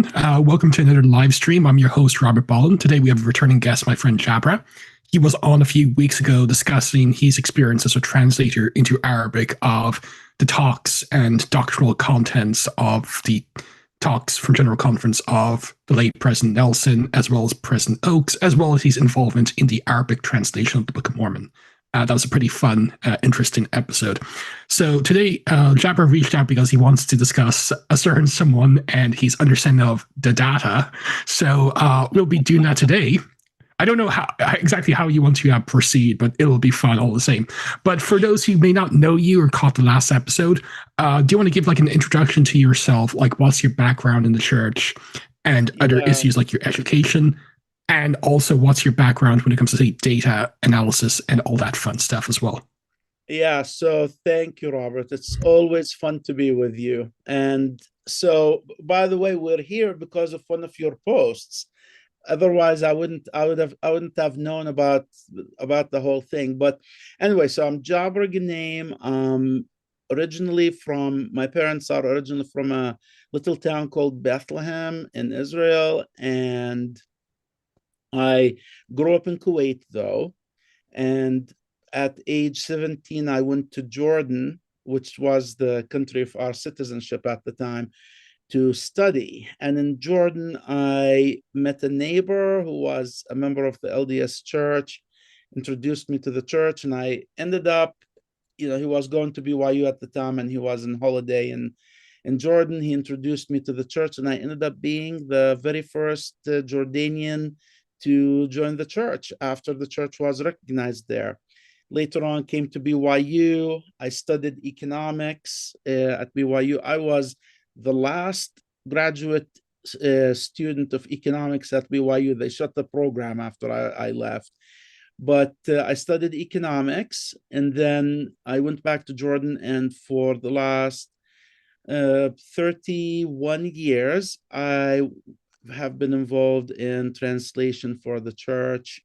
everyone. Welcome to another live stream. I'm your host, Robert Ballin. Today we have a returning guest, my friend Jabra. He was on a few weeks ago discussing his experience as a translator into Arabic of the talks and doctrinal contents of the talks from General Conference of the late President Nelson, as well as President Oakes, as well as his involvement in the Arabic translation of the Book of Mormon. That was a pretty fun, interesting episode. So today, Jabra reached out because he wants to discuss a certain someone and his understanding of the data. So we'll be doing that today. I don't know exactly how you want to proceed, but it'll be fun all the same. But for those who may not know you or caught the last episode, do you want to give like an introduction to yourself? Like, what's your background in the church and other issues like your education? And also, what's your background when it comes to, say, data analysis and all that fun stuff as well? Yeah, so thank you, Robert. It's always fun to be with you. And so, by the way, we're here because of one of your posts. Otherwise, I wouldn't have known about the whole thing. But anyway, so I'm Jabra Ghneim. My parents are originally from a little town called Bethlehem in Israel, and I grew up in Kuwait, though, and at age 17, I went to Jordan, which was the country of our citizenship at the time, to study. And in Jordan, I met a neighbor who was a member of the LDS church, introduced me to the church, and I ended up, he was going to BYU at the time, and he was on holiday in Jordan. He introduced me to the church, and I ended up being the very first Jordanian to join the church after the church was recognized there. Later on, came to BYU. I studied economics at BYU. I was the last graduate student of economics at BYU. They shut the program after I left. But I studied economics, and then I went back to Jordan, and for the last 31 years, I have been involved in translation for the church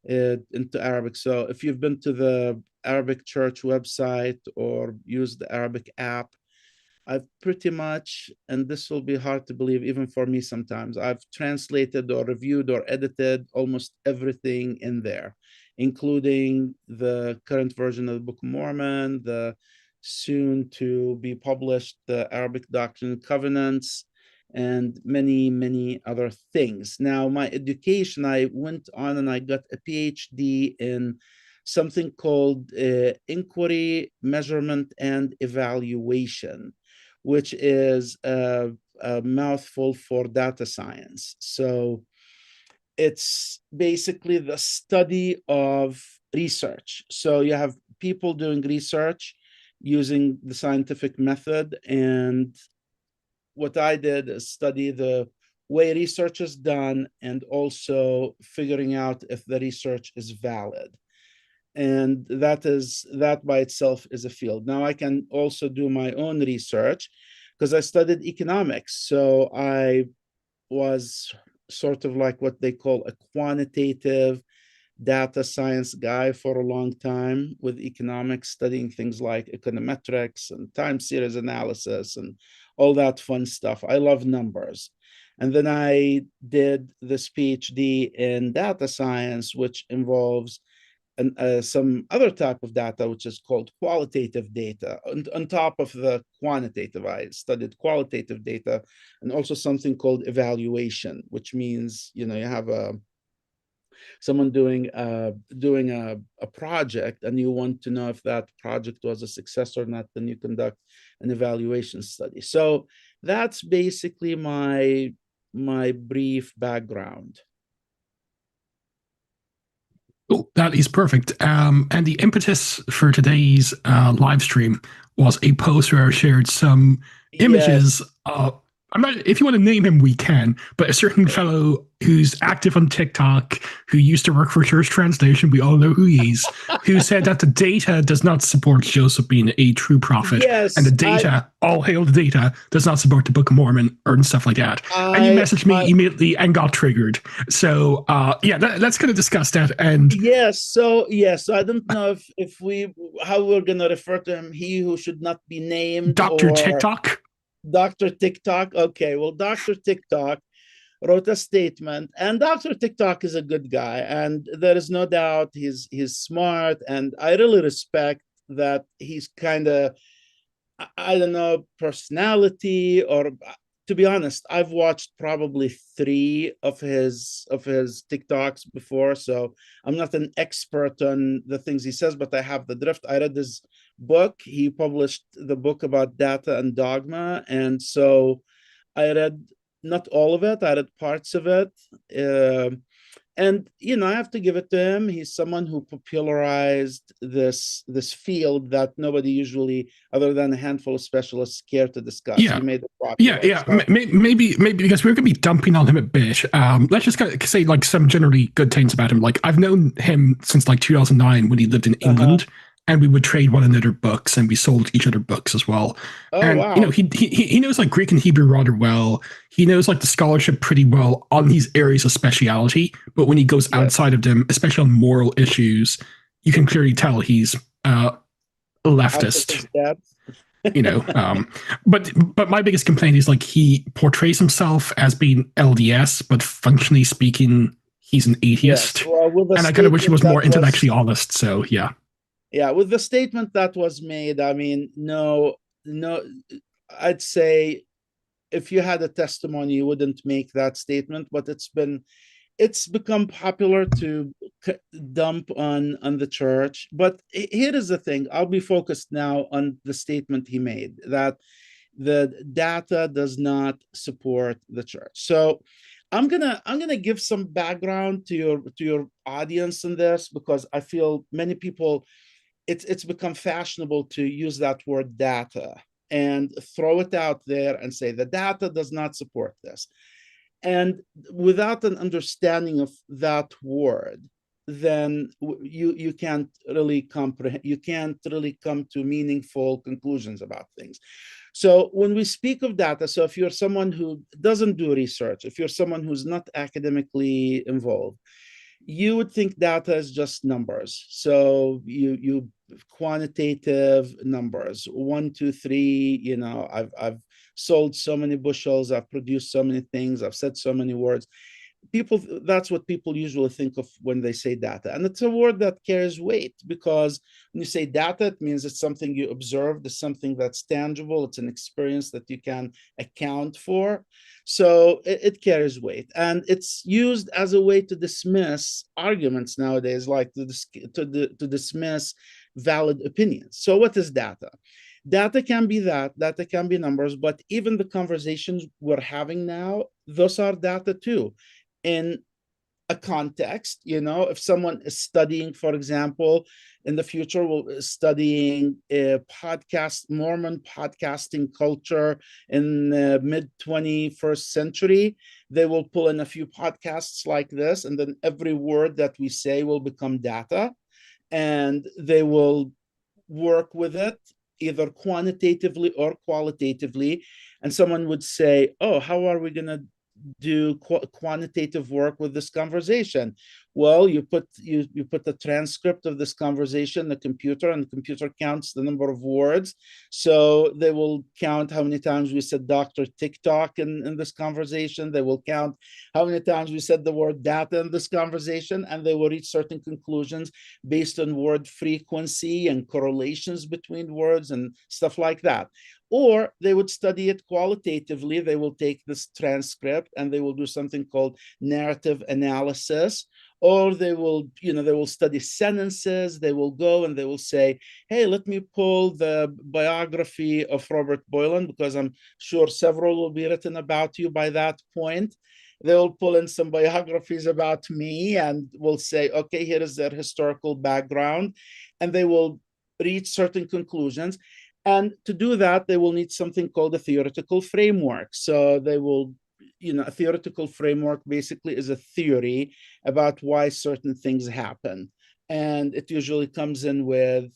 into Arabic. So if you've been to the Arabic church website or used the Arabic app, I've pretty much, and this will be hard to believe even for me sometimes, I've translated or reviewed or edited almost everything in there, including the current version of the Book of Mormon, the soon to be published the Arabic Doctrine and Covenants, and many, many other things. Now, my education, I went on and I got a PhD in something called Inquiry, Measurement, and Evaluation, which is a mouthful for data science. So it's basically the study of research. So you have people doing research using the scientific method, and what I did is study the way research is done and also figuring out if the research is valid. And that by itself is a field. Now I can also do my own research because I studied economics. So I was sort of like what they call a quantitative data science guy for a long time with economics, studying things like econometrics and time series analysis and all that fun stuff. I love numbers. And then I did this PhD in data science, which involves some other type of data, which is called qualitative data. On top of the quantitative, I studied qualitative data and also something called evaluation, which means, you have someone doing a project and you want to know if that project was a success or not, then you conduct an evaluation study. So that's basically my brief background. Oh, that is perfect. And the impetus for today's live stream was a post where I shared some images. I'm not. If you want to name him, we can. But a certain fellow who's active on TikTok, who used to work for Church Translation, we all know who he is, who said that the data does not support Joseph being a true prophet, and the data, all hail the data, does not support the Book of Mormon or stuff like that. And you messaged me immediately and got triggered. So let's kind of discuss that. And so I don't know if how we're gonna refer to him. He who should not be named, Dr. TikTok. Dr. TikTok. Okay, well, Dr. TikTok wrote a statement, and Dr. TikTok is a good guy, and there is no doubt he's smart, and I really respect that he's kind of, I don't know, personality, or to be honest, I've watched probably three of his TikToks before, so I'm not an expert on the things he says, but I have the drift. I read his book. He published the book about data and dogma, and so I read not all of it. I read parts of it. And I have to give it to him. He's someone who popularized this field that nobody usually, other than a handful of specialists, care to discuss. He Yeah. made it Yeah, popular. yeah, So, maybe because we're going to be dumping on him a bit. Let's just say like some generally good things about him. Like I've known him since like 2009 when he lived in uh-huh. England, and we would trade one another books, and we sold each other books as well. Oh And wow. he knows like Greek and Hebrew rather well. He knows like the scholarship pretty well on these areas of speciality. But when he goes Yes. outside of them, especially on moral issues, you can clearly tell he's a Out of leftist. his depth. you know but my biggest complaint is like he portrays himself as being LDS, but functionally speaking he's an Yes. atheist, Well, with the and I kind of wish he statement was that more was intellectually honest. So yeah. yeah, with the statement that was made, I mean, no, no, I'd say if you had a testimony, you wouldn't make that statement, but it's become popular to dump on the church. But here is the thing: I'll be focused now on the statement he made that the data does not support the church. So I'm gonna give some background to your audience in this, because I feel many people, it's become fashionable to use that word data and throw it out there and say the data does not support this. And without an understanding of that word, then you can't really comprehend, you can't really come to meaningful conclusions about things. So when we speak of data, so if you're someone who doesn't do research, if you're someone who's not academically involved, you would think data is just numbers. So you quantitative numbers, 1, 2, 3. I've sold so many bushels, I've produced so many things, I've said so many words. People, that's what people usually think of when they say data, and it's a word that carries weight, because when you say data, it means it's something you observed, it's something that's tangible, it's an experience that you can account for. So it carries weight, and it's used as a way to dismiss arguments nowadays, like to dismiss valid opinions. So what is data? Data can be that, data can be numbers, but even the conversations we're having now, those are data too, in a context. If someone is studying, for example, in the future, will studying a podcast, Mormon podcasting culture in the mid 21st century, they will pull in a few podcasts like this, and then every word that we say will become data, and they will work with it either quantitatively or qualitatively. And someone would say, oh, how are we going to do quantitative work with this conversation? Well, you put the transcript of this conversation in the computer, and the computer counts the number of words. So they will count how many times we said Dr. TikTok in this conversation. They will count how many times we said the word data in this conversation, and they will reach certain conclusions based on word frequency and correlations between words and stuff like that. Or they would study it qualitatively. They will take this transcript and they will do something called narrative analysis. Or they will study sentences. They will go and they will say, hey, let me pull the biography of Robert Boylan, because I'm sure several will be written about you by that point. They'll pull in some biographies about me and will say, okay, here is their historical background. And they will reach certain conclusions. And to do that, they will need something called a theoretical framework. So they will, a theoretical framework basically is a theory about why certain things happen. And it usually comes in with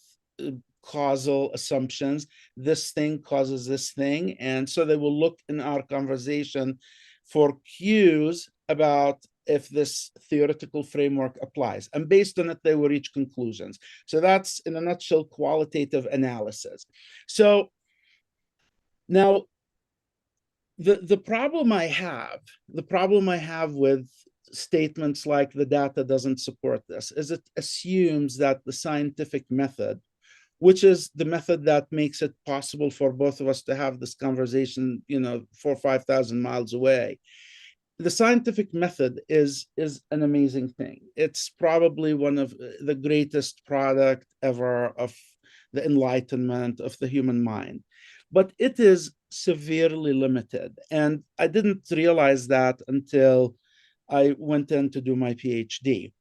causal assumptions. This thing causes this thing. And so they will look in our conversation for cues about if this theoretical framework applies. And based on it, they will reach conclusions. So that's, in a nutshell, qualitative analysis. So now, The problem I have with statements like the data doesn't support this is it assumes that the scientific method, which is the method that makes it possible for both of us to have this conversation, 4,000 or 5,000 miles away. The scientific method is an amazing thing. It's probably one of the greatest product ever of the enlightenment of the human mind, but it is severely limited. And I didn't realize that until I went in to do my PhD.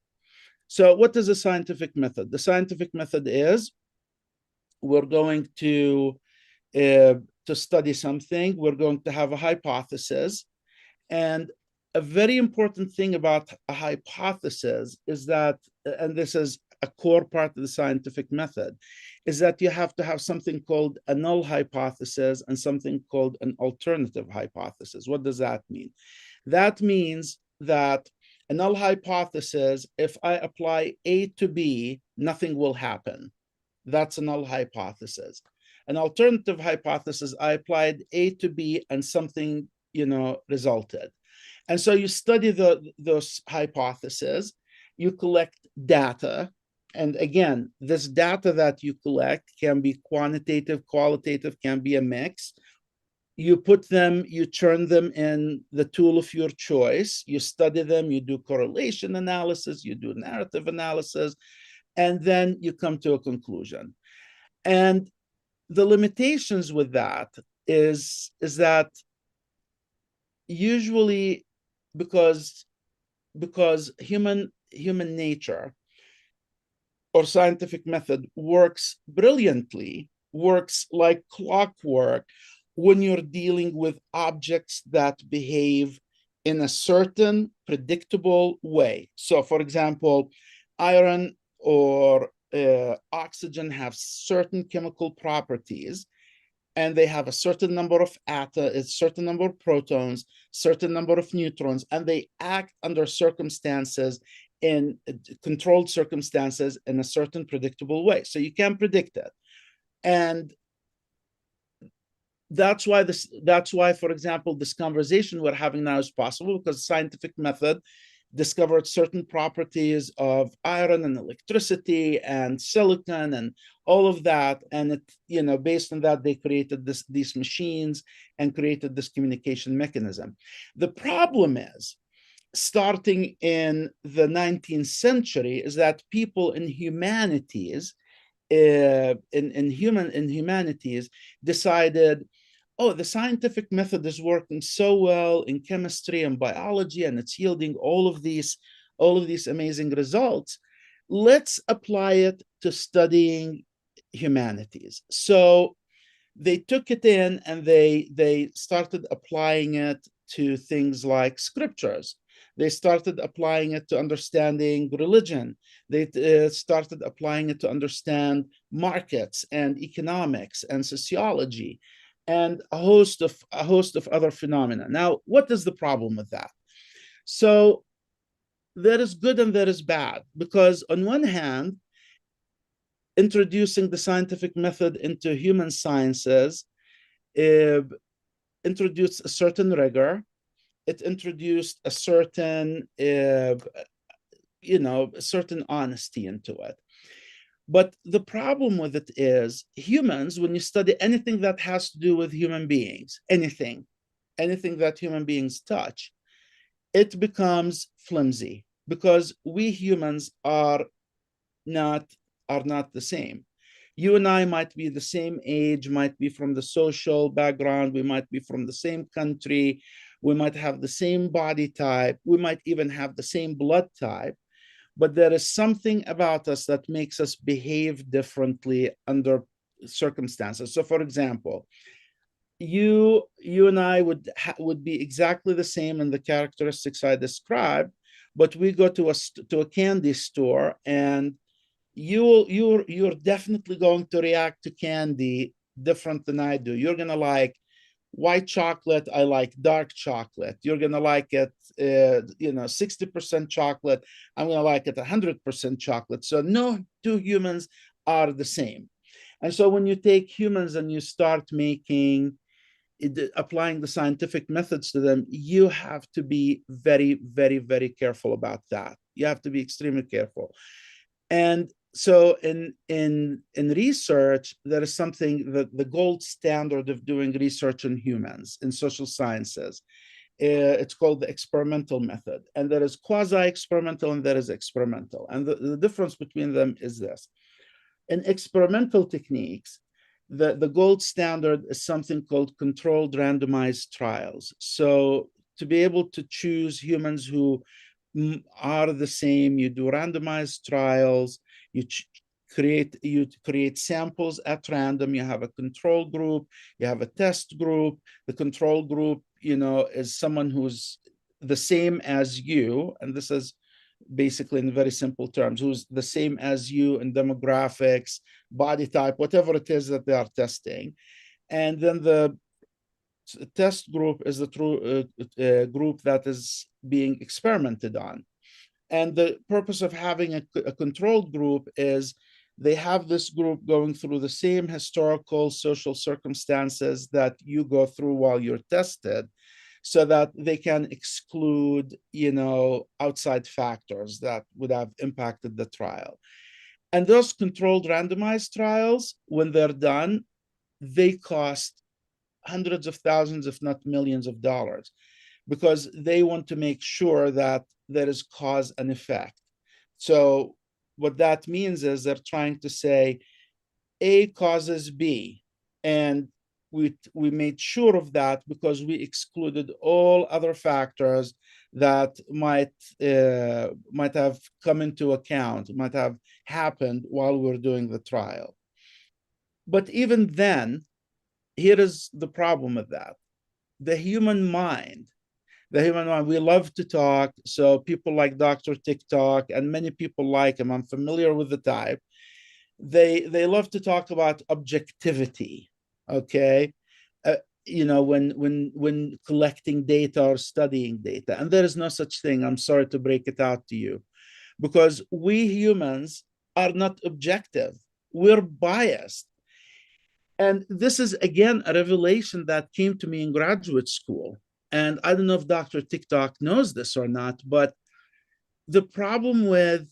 So what is a scientific method? The scientific method is we're going to study something, we're going to have a hypothesis. And a very important thing about a hypothesis is that, and this is a core part of the scientific method, is that you have to have something called a null hypothesis and something called an alternative hypothesis. What does that mean? That means that a null hypothesis, if I apply A to B, nothing will happen. That's a null hypothesis. An alternative hypothesis, I applied A to B and something, resulted. And so you study those hypotheses, you collect data. And again, this data that you collect can be quantitative, qualitative, can be a mix. You put them, you turn them in the tool of your choice, you study them, you do correlation analysis, you do narrative analysis, and then you come to a conclusion. And the limitations with that is that usually because human nature or scientific method works brilliantly, works like clockwork when you're dealing with objects that behave in a certain predictable way. So for example, iron or oxygen have certain chemical properties, and they have a certain number of atoms, a certain number of protons, certain number of neutrons, and they act under circumstances, in controlled circumstances, in a certain predictable way. So you can predict it. And that's why, for example, this conversation we're having now is possible because the scientific method discovered certain properties of iron and electricity and silicon and all of that. And it, based on that, they created these machines and created this communication mechanism. The problem is, starting in the 19th century, is that people in humanities, in humanities, decided, oh, the scientific method is working so well in chemistry and biology, and it's yielding all of these amazing results. Let's apply it to studying humanities. So they took it in and they started applying it to things like scriptures. They started applying it to understanding religion. They started applying it to understand markets and economics and sociology and a host of other phenomena. Now, what is the problem with that? So there is good and there is bad, because on one hand, introducing the scientific method into human sciences introduced a certain rigor. It introduced a certain, certain honesty into it. But the problem with it is, humans, when you study anything that has to do with human beings, anything that human beings touch, it becomes flimsy, because we humans are not the same. You and I might be the same age, might be from the social background, we might be from the same country, we might have the same body type, we might even have the same blood type, but there is something about us that makes us behave differently under circumstances. So for example, you and I would be exactly the same in the characteristics I described, but we go to a candy store, and you're definitely going to react to candy different than I do. You're gonna like white chocolate, I like dark chocolate. You're gonna like it 60% chocolate, I'm gonna like it 100% chocolate. So no two humans are the same. And so when you take humans and you start making applying the scientific methods to them, you have to be very, very, very careful about that. You have to be extremely careful. And so in research, there is something that the gold standard of doing research in humans in social sciences. It's called the experimental method. And there is quasi-experimental and there is experimental. And the difference between them is this. In experimental techniques, the gold standard is something called controlled randomized trials. So to be able to choose humans who are the same, you do randomized trials, you create samples at random, you have a control group, you have a test group. The control group, is someone who's the same as you, and this is basically in very simple terms, who's the same as you in demographics, body type, whatever it is that they are testing. And then the test group is the true group that is being experimented on. And the purpose of having a controlled group is they have this group going through the same historical social circumstances that you go through while you're tested, so that they can exclude, outside factors that would have impacted the trial. And those controlled randomized trials, when they're done, they cost hundreds of thousands, if not millions of dollars, because they want to make sure that there is cause and effect. So what that means is they're trying to say A causes B, and we made sure of that because we excluded all other factors that might have come into account, might have happened while we're doing the trial. But even then, here is the problem with that. The human mind, we love to talk. So people like Dr. TikTok and many people like him, I'm familiar with the type. They love to talk about objectivity. Okay. When collecting data or studying data, and there is no such thing. I'm sorry to break it out to you, because we humans are not objective. We're biased. And this is, again, a revelation that came to me in graduate school. And I don't know if Dr. TikTok knows this or not, but the problem with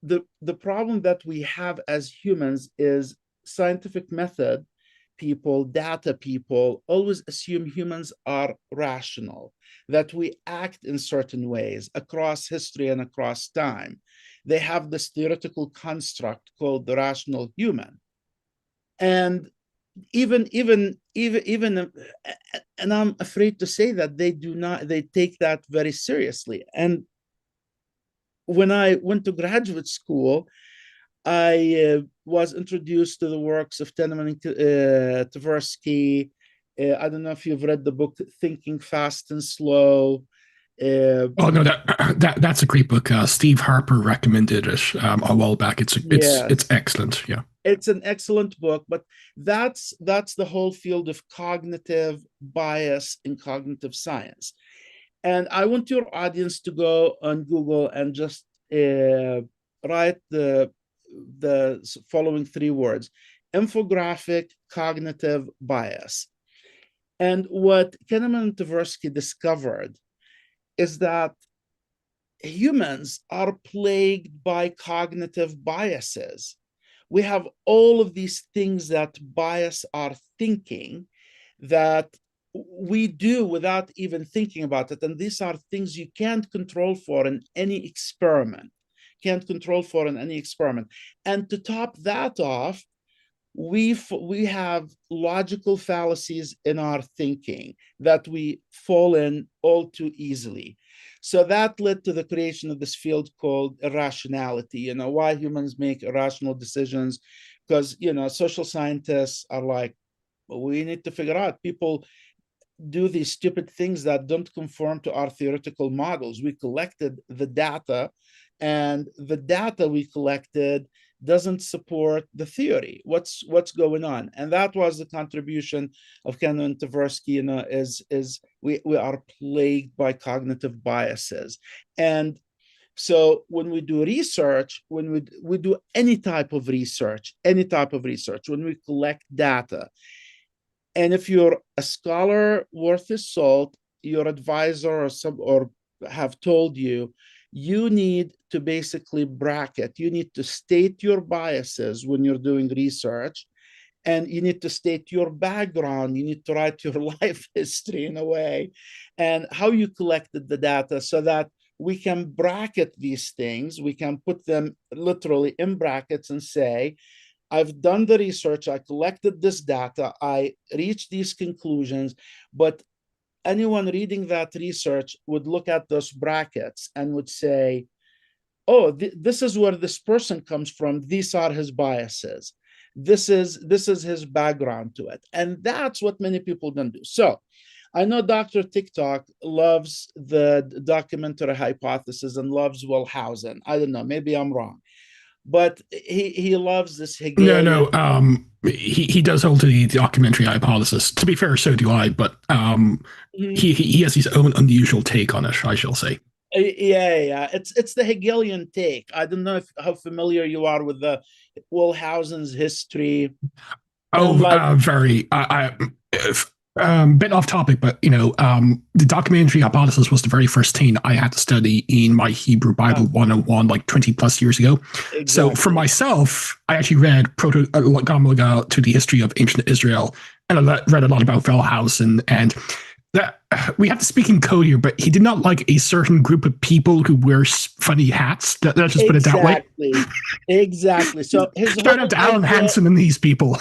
the problem that we have as humans is scientific method people, data people, always assume humans are rational, that we act in certain ways across history and across time. They have this theoretical construct called the rational human. And even and I'm afraid to say that they take that very seriously. And when I went to graduate school, I was introduced to the works of Ghneim and Tversky. I don't know if you've read the book Thinking Fast and Slow. Oh no, that's a great book. Steve Harper recommended it a while back. It's excellent. Yeah, it's an excellent book. But that's the whole field of cognitive bias in cognitive science. And I want your audience to go on Google and just write the following three words: infographic cognitive bias. And what Ghneim and Tversky discovered is that humans are plagued by cognitive biases. We have all of these things that bias our thinking, that we do without even thinking about it. And these are things you can't control for in any experiment. And to top that off, we have logical fallacies in our thinking that we fall in all too easily. So that led to the creation of this field called irrationality. Why humans make irrational decisions, because social scientists are like, we need to figure out, people do these stupid things that don't conform to our theoretical models. We collected the data, and the data we collected doesn't support the theory. What's going on? And that was the contribution of Ghneim and Tversky. Is we are plagued by cognitive biases. And so when we do research, when we do any type of research, when we collect data, And if you're a scholar worth his salt, your advisor or have told you, you need to basically bracket, you need to state your biases when you're doing research, and you need to state your background, you need to write your life history in a way, and how you collected the data, so that we can bracket these things, we can put them literally in brackets and say, I've done the research, I collected this data, I reached these conclusions, but anyone reading that research would look at those brackets and would say, oh, this is where this person comes from, these are his biases, this is his background to it. And that's what many people don't do. So I know Dr. TikTok loves the documentary hypothesis and loves Wellhausen. I don't know, maybe I'm wrong, but he loves this No, Hegelian. no. He does hold to the documentary hypothesis. To be fair, so do I. But Mhm. he has his own unusual take on it, I shall say. Yeah. It's the Hegelian take. I don't know if how familiar you are with the Wellhausen's history. And Oh, like, very. Bit off topic, but the documentary hypothesis was the very first thing I had to study in my Hebrew Bible 101, like 20 plus years ago. So for exactly. myself, I actually read Proto Gamaliel to the history of ancient Israel, and I read a lot about Wellhausen, and that we have to speak in code here, but he did not like a certain group of people who wear funny hats. Let's just put it that way. Exactly. So his Shout out whole to Alan idea. Hansen and these people.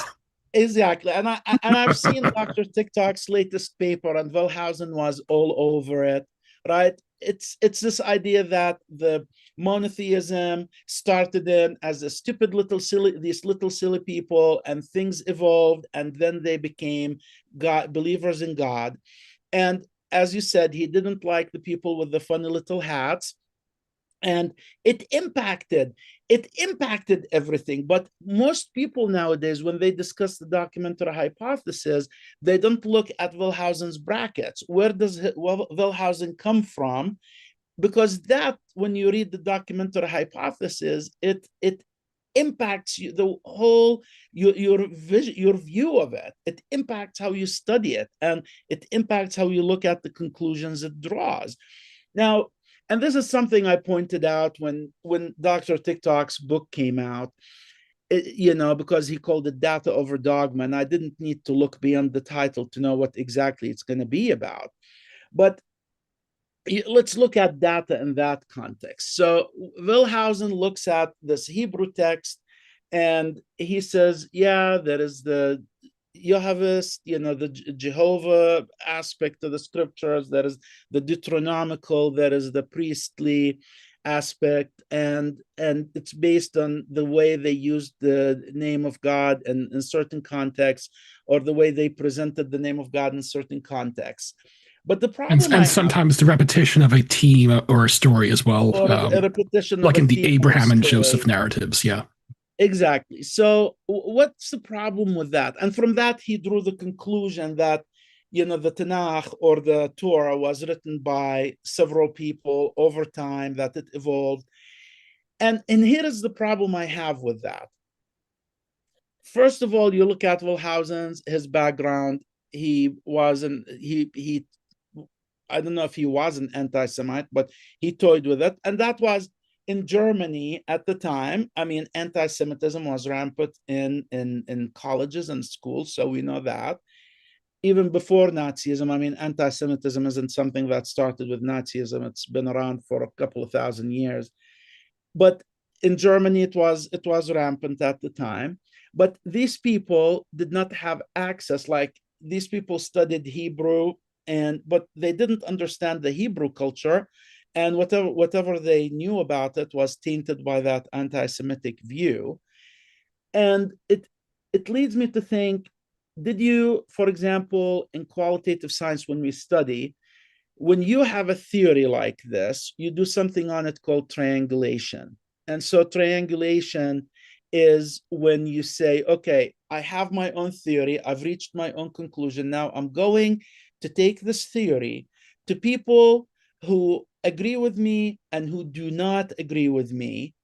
Exactly. And I've seen Dr. TikTok's latest paper, and Wellhausen was all over it, right? It's this idea that the monotheism started in as a stupid little silly, these little silly people, and things evolved, and then they became God, believers in God. And as you said, he didn't like the people with the funny little hats, and it impacted everything. But most people nowadays, when they discuss the documentary hypothesis, they don't look at Wellhausen's brackets. Where does Wellhausen come from? Because that, when you read the documentary hypothesis, it impacts you, the whole your vision, your view of it. It impacts how you study it, and it impacts how you look at the conclusions it draws. Now, and this is something I pointed out when Dr. TikTok's book came out, because he called it Data Over Dogma, and I didn't need to look beyond the title to know what exactly it's going to be about. But let's look at data in that context. So Wellhausen looks at this Hebrew text, and he says, yeah, there is the Jehovahist, the Jehovah aspect of the scriptures, there is the Deuteronomical, there is the priestly aspect, and it's based on the way they used the name of God in certain contexts, or the way they presented the name of God in certain contexts. But the problem And I have, sometimes the repetition of a theme or a story as well, or a repetition of like a in the theme or a Abraham and Joseph story. narratives. Yeah. Exactly. So what's the problem with that? And from that, he drew the conclusion that, the Tanakh or the Torah was written by several people over time, that it evolved. And here is the problem I have with that. First of all, you look at Wellhausen's, his background. He wasn't, he I don't know if he was an anti-Semite, but he toyed with it. And that was in Germany at the time. I mean, anti-Semitism was rampant in colleges and schools, so we know that. Even before Nazism, I mean, anti-Semitism isn't something that started with Nazism. It's been around for a couple of thousand years. But in Germany, it was rampant at the time. But these people did not have access. Like, these people studied Hebrew, but they didn't understand the Hebrew culture, and whatever they knew about it was tainted by that anti-Semitic view. And it leads me to think: did you, for example, in qualitative science, when we study, when you have a theory like this, you do something on it called triangulation. And so triangulation is when you say, okay, I have my own theory, I've reached my own conclusion. Now I'm going to take this theory to people who agree with me and who do not agree with me.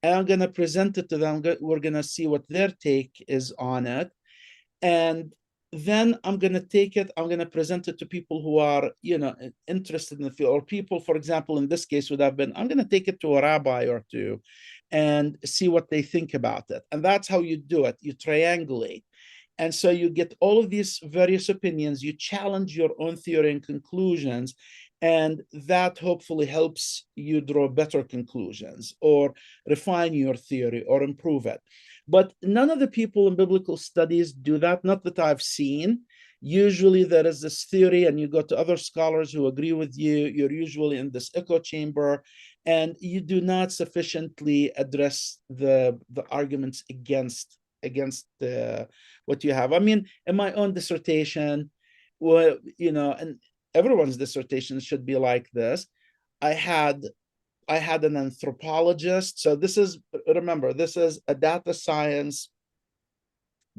And I'm going to present it to them. We're going to see what their take is on it. And then I'm going to take it, I'm going to present it to people who are, interested in the field, or people, for example, in this case would have been, I'm going to take it to a rabbi or two and see what they think about it. And that's how you do it. You triangulate. And so you get all of these various opinions, you challenge your own theory and conclusions, and that hopefully helps you draw better conclusions or refine your theory or improve it. But none of the people in biblical studies do that, not that I've seen. Usually there is this theory, and you go to other scholars who agree with you. You're usually in this echo chamber, and you do not sufficiently address the arguments against what you have. I mean, in my own dissertation, well, and everyone's dissertation should be like this. I had an anthropologist. So remember, this is a data science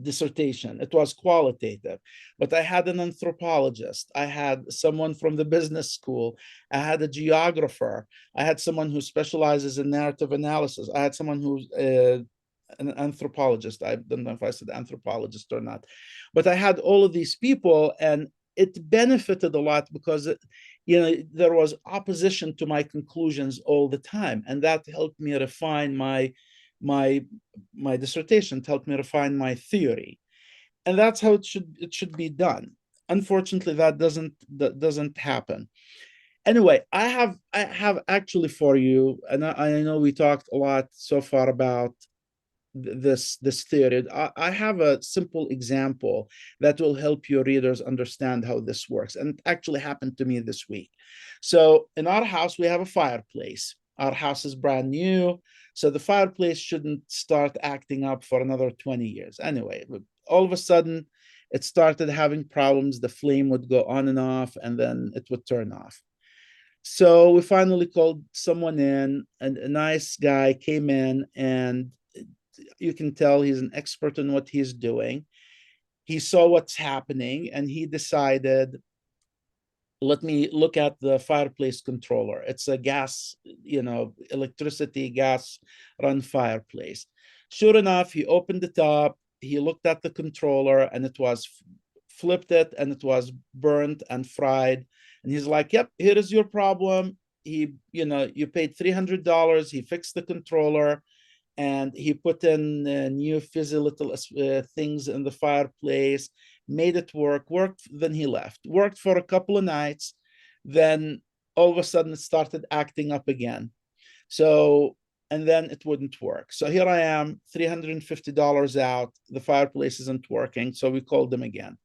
dissertation. It was qualitative, but I had an anthropologist. I had someone from the business school. I had a geographer. I had someone who specializes in narrative analysis. I had someone who's an anthropologist. I don't know if I said anthropologist or not, but I had all of these people, and it benefited a lot because there was opposition to my conclusions all the time, and that helped me refine my dissertation. It helped me refine my theory, and that's how it should be done. Unfortunately, that doesn't happen. Anyway, I have actually for you, and I know we talked a lot so far about this theory. I have a simple example that will help your readers understand how this works, and it actually happened to me this week. So in our house, we have a fireplace. Our house is brand new, so the fireplace shouldn't start acting up for another 20 years. Anyway, all of a sudden, it started having problems. The flame would go on and off, and then it would turn off. So we finally called someone in, and a nice guy came in, and you can tell he's an expert in what he's doing. He saw what's happening, and he decided, let me look at the fireplace controller. It's a gas, electricity gas run fireplace. Sure enough, he opened it up, he looked at the controller, and it was flipped it, and it was burnt and fried. And he's like, yep, here is your problem. You paid $300. He fixed the controller, and he put in new fizzy little things in the fireplace, made it worked, then he left. Worked for a couple of nights, then all of a sudden it started acting up again. So, and then it wouldn't work. So here I am, $350 out, the fireplace isn't working, so we called him again.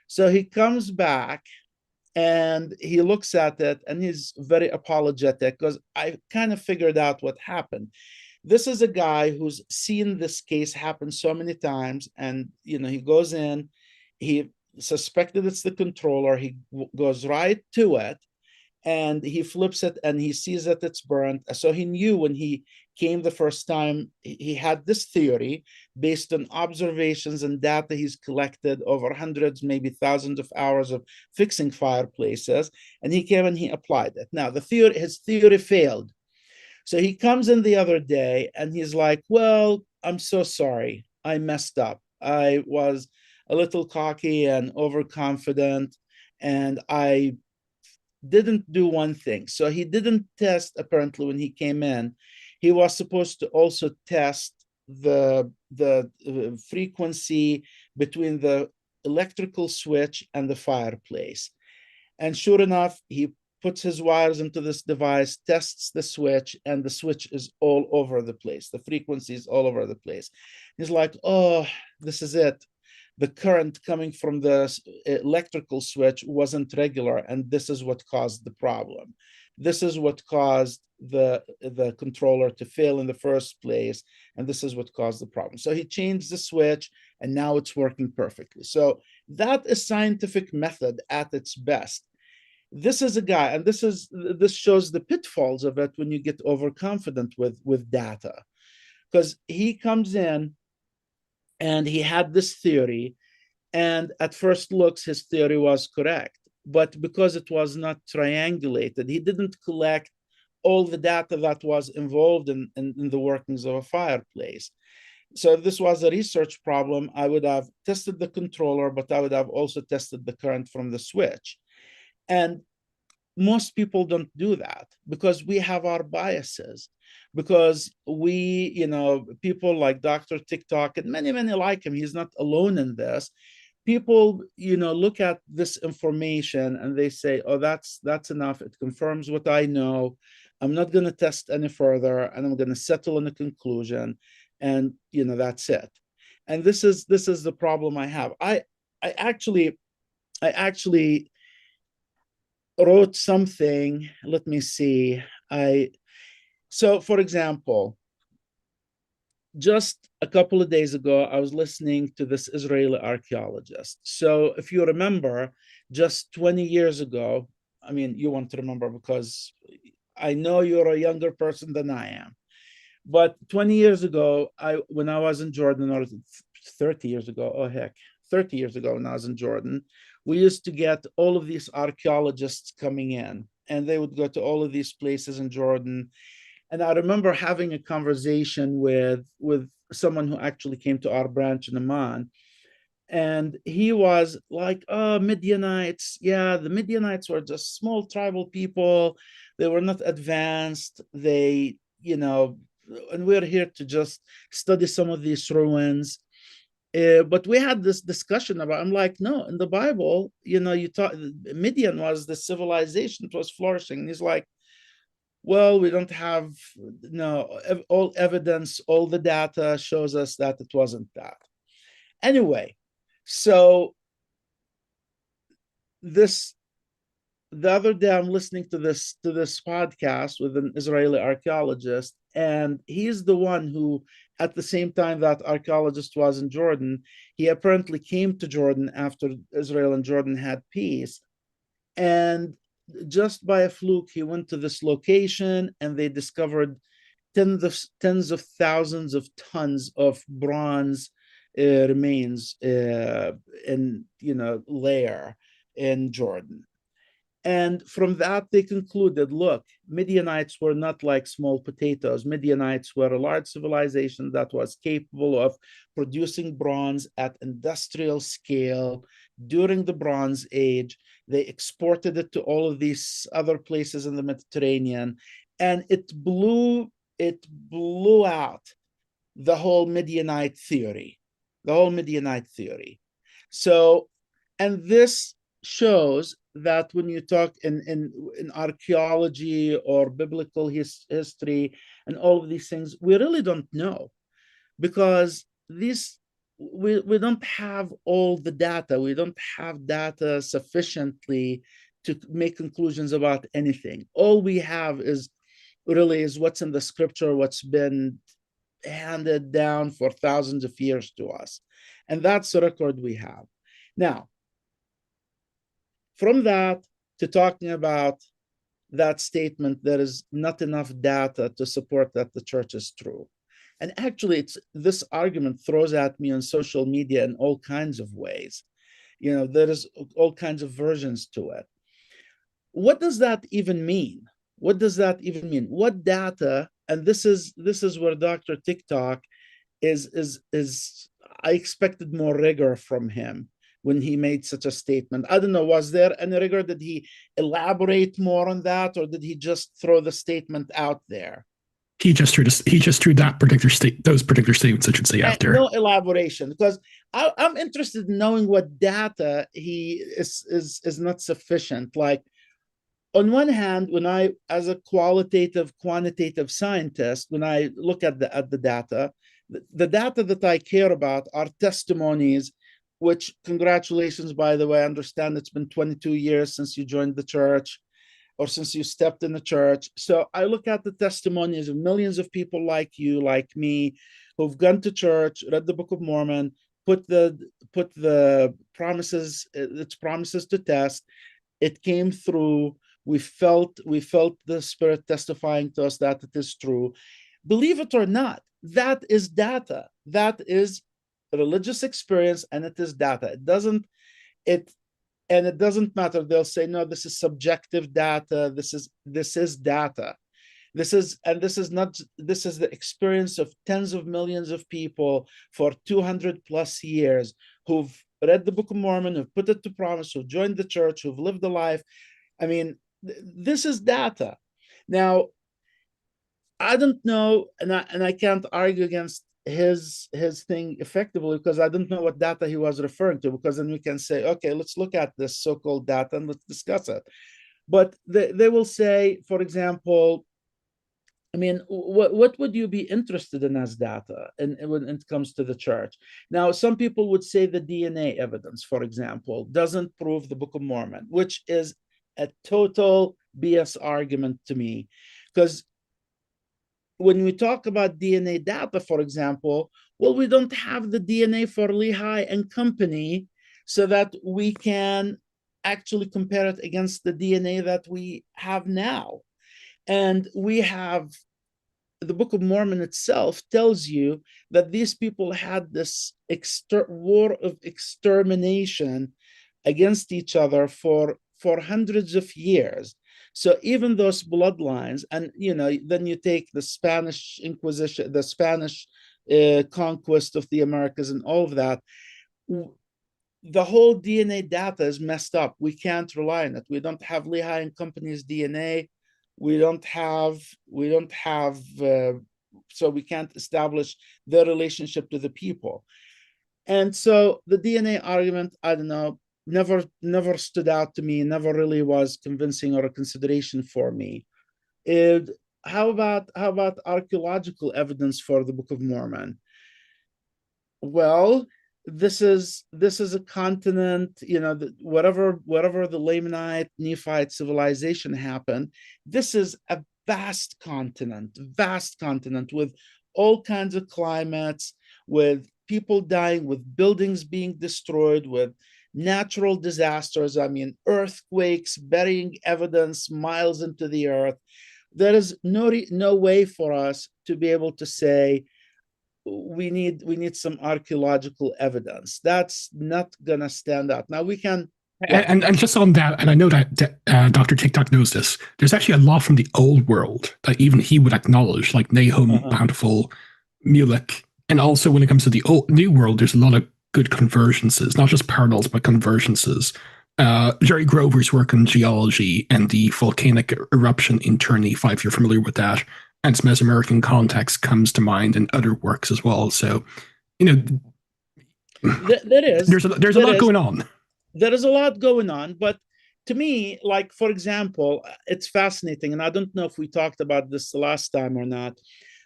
So he comes back, and he looks at it, and he's very apologetic because I kind of figured out what happened. This is a guy who's seen this case happen so many times, and he goes in, he suspected it's the controller, he goes right to it, and he flips it, and he sees that it's burnt. So he knew when he came the first time, he had this theory based on observations and data he's collected over hundreds, maybe thousands of hours of fixing fireplaces, and he came and he applied it. Now his theory failed. So he comes in the other day, and he's like, well, I'm so sorry. I messed up. I was a little cocky and overconfident, and I didn't do one thing. So he didn't test, apparently, when he came in. He was supposed to also test the frequency between the electrical switch and the fireplace. And sure enough, he puts his wires into this device, tests the switch, and the switch is all over the place. The frequency is all over the place. He's like, oh, this is it. The current coming from the electrical switch wasn't regular, and this is what caused the problem. This is what caused the controller to fail in the first place, and this is what caused the problem. So he changed the switch, and now it's working perfectly. So that is scientific method at its best. This is a guy, and this shows the pitfalls of it when you get overconfident with data, because he comes in and he had this theory, and at first looks his theory was correct, but because it was not triangulated, he didn't collect all the data that was involved in the workings of a fireplace. So if this was a research problem, I would have tested the controller, but I would have also tested the current from the switch. And most people don't do that because we have our biases, because we, people like Dr. TikTok and many, many like him, he's not alone in this. People, look at this information and they say, oh, that's enough. It confirms what I know. I'm not going to test any further, and I'm going to settle on a conclusion, and that's it. And this is the problem I have. I actually I actually wrote something. Let me see. So for example, just a couple of days ago, I was listening to this Israeli archaeologist. So if you remember, just 20 years ago, I mean, you want to remember because I know you're a younger person than I am. But 20 years ago, when I was in Jordan, or 30 years ago, oh heck, 30 years ago when I was in Jordan, we used to get all of these archaeologists coming in, and they would go to all of these places in Jordan. And I remember having a conversation with someone who actually came to our branch in Amman, and he was like, oh, Midianites, yeah, the Midianites were just small tribal people. They were not advanced. And we're here to just study some of these ruins. But we had this discussion about, I'm like, no, in the Bible, you thought Midian was the civilization, it was flourishing. And he's like, well, we don't have, no, all evidence, all the data shows us that it wasn't that. Anyway, so this the other day I'm listening to this podcast with an Israeli archaeologist, and he's the one who, at the same time that archaeologist was in Jordan, he apparently came to Jordan after Israel and Jordan had peace, and just by a fluke he went to this location and they discovered tens of thousands of tons of bronze remains in layer in Jordan. And from that, they concluded, look, Midianites were not like small potatoes. Midianites were a large civilization that was capable of producing bronze at industrial scale during the Bronze Age. They exported it to all of these other places in the Mediterranean, and it blew out the whole Midianite theory, the whole Midianite theory. So, and this shows that when you talk in archaeology or biblical history and all of these things, we really don't know, because we don't have all the data. We don't have data sufficiently to make conclusions about anything. All we have is what's in the scripture, what's been handed down for thousands of years to us. And that's the record we have. Now, from that to talking about that statement, there is not enough data to support that the church is true. And actually, this argument throws at me on social media in all kinds of ways. There is all kinds of versions to it. What does that even mean? What does that even mean? What data? And this is where Dr. TikTok is I expected more rigor from him when he made such a statement. I don't know, was there any rigor? Did he elaborate more on that, or did he just throw the statement out there? He just threw those particular statements, I should say, after. No elaboration, because I'm interested in knowing what data he is not sufficient. Like, on one hand, when I, as a quantitative scientist, when I look at the data, the data that I care about are testimonies, which, congratulations, by the way. I understand it's been 22 years since you joined the church, or since you stepped in the church. So I look at the testimonies of millions of people like you, like me, who've gone to church, read the Book of Mormon, put the its promises to test. It came through. We felt the Spirit testifying to us that it is true. Believe it or not, that is data. That is religious experience, and it is data. It doesn't matter. They'll say, no, this is subjective data. This is data. This is the experience of tens of millions of people for 200 plus years who've read the Book of Mormon, who've put it to promise, who've joined the church, who've lived a life. I mean, this is data. Now, I don't know, and I can't argue against his thing effectively because I don't know what data he was referring to, because then we can say, okay, let's look at this so-called data and let's discuss it. But they will say, for example, I mean, what would you be interested in as data when it comes to the church? Now, some people would say the DNA evidence, for example, doesn't prove the Book of Mormon, which is a total BS argument to me. Because when we talk about DNA data, for example, well, we don't have the DNA for Lehigh and Company so that we can actually compare it against the DNA that we have now. And we have the Book of Mormon itself tells you that these people had this war of extermination against each other for hundreds of years. So even those bloodlines, and then you take the Spanish Inquisition, the Spanish conquest of the Americas, and all of that. The whole DNA data is messed up. We can't rely on it. We don't have Lehigh and Company's DNA. We don't have, so we can't establish their relationship to the people. And so the DNA argument, I don't know, never stood out to me, never really was convincing or a consideration for me. How about archaeological evidence for the Book of Mormon? Well, this is a continent, whatever the Lamanite Nephite civilization happened, this is a vast continent with all kinds of climates, with people dying, with buildings being destroyed, with natural disasters. I mean, earthquakes burying evidence miles into the earth. There is no way for us to be able to say we need some archaeological evidence. That's not gonna stand out. Now we can. And just on that, and I know that Dr. TikTok knows this, there's actually a lot from the old world that even he would acknowledge, like Nahum, Bountiful, Mulek. And also when it comes to the new world, there's a lot of good convergences, not just parallels, but convergences. Jerry Grover's work on geology and the volcanic eruption in Terney, if you're familiar with that, and its Mesoamerican context comes to mind in other works as well. So, there's a lot going on. There is a lot going on, but to me, like, for example, it's fascinating, and I don't know if we talked about this the last time or not,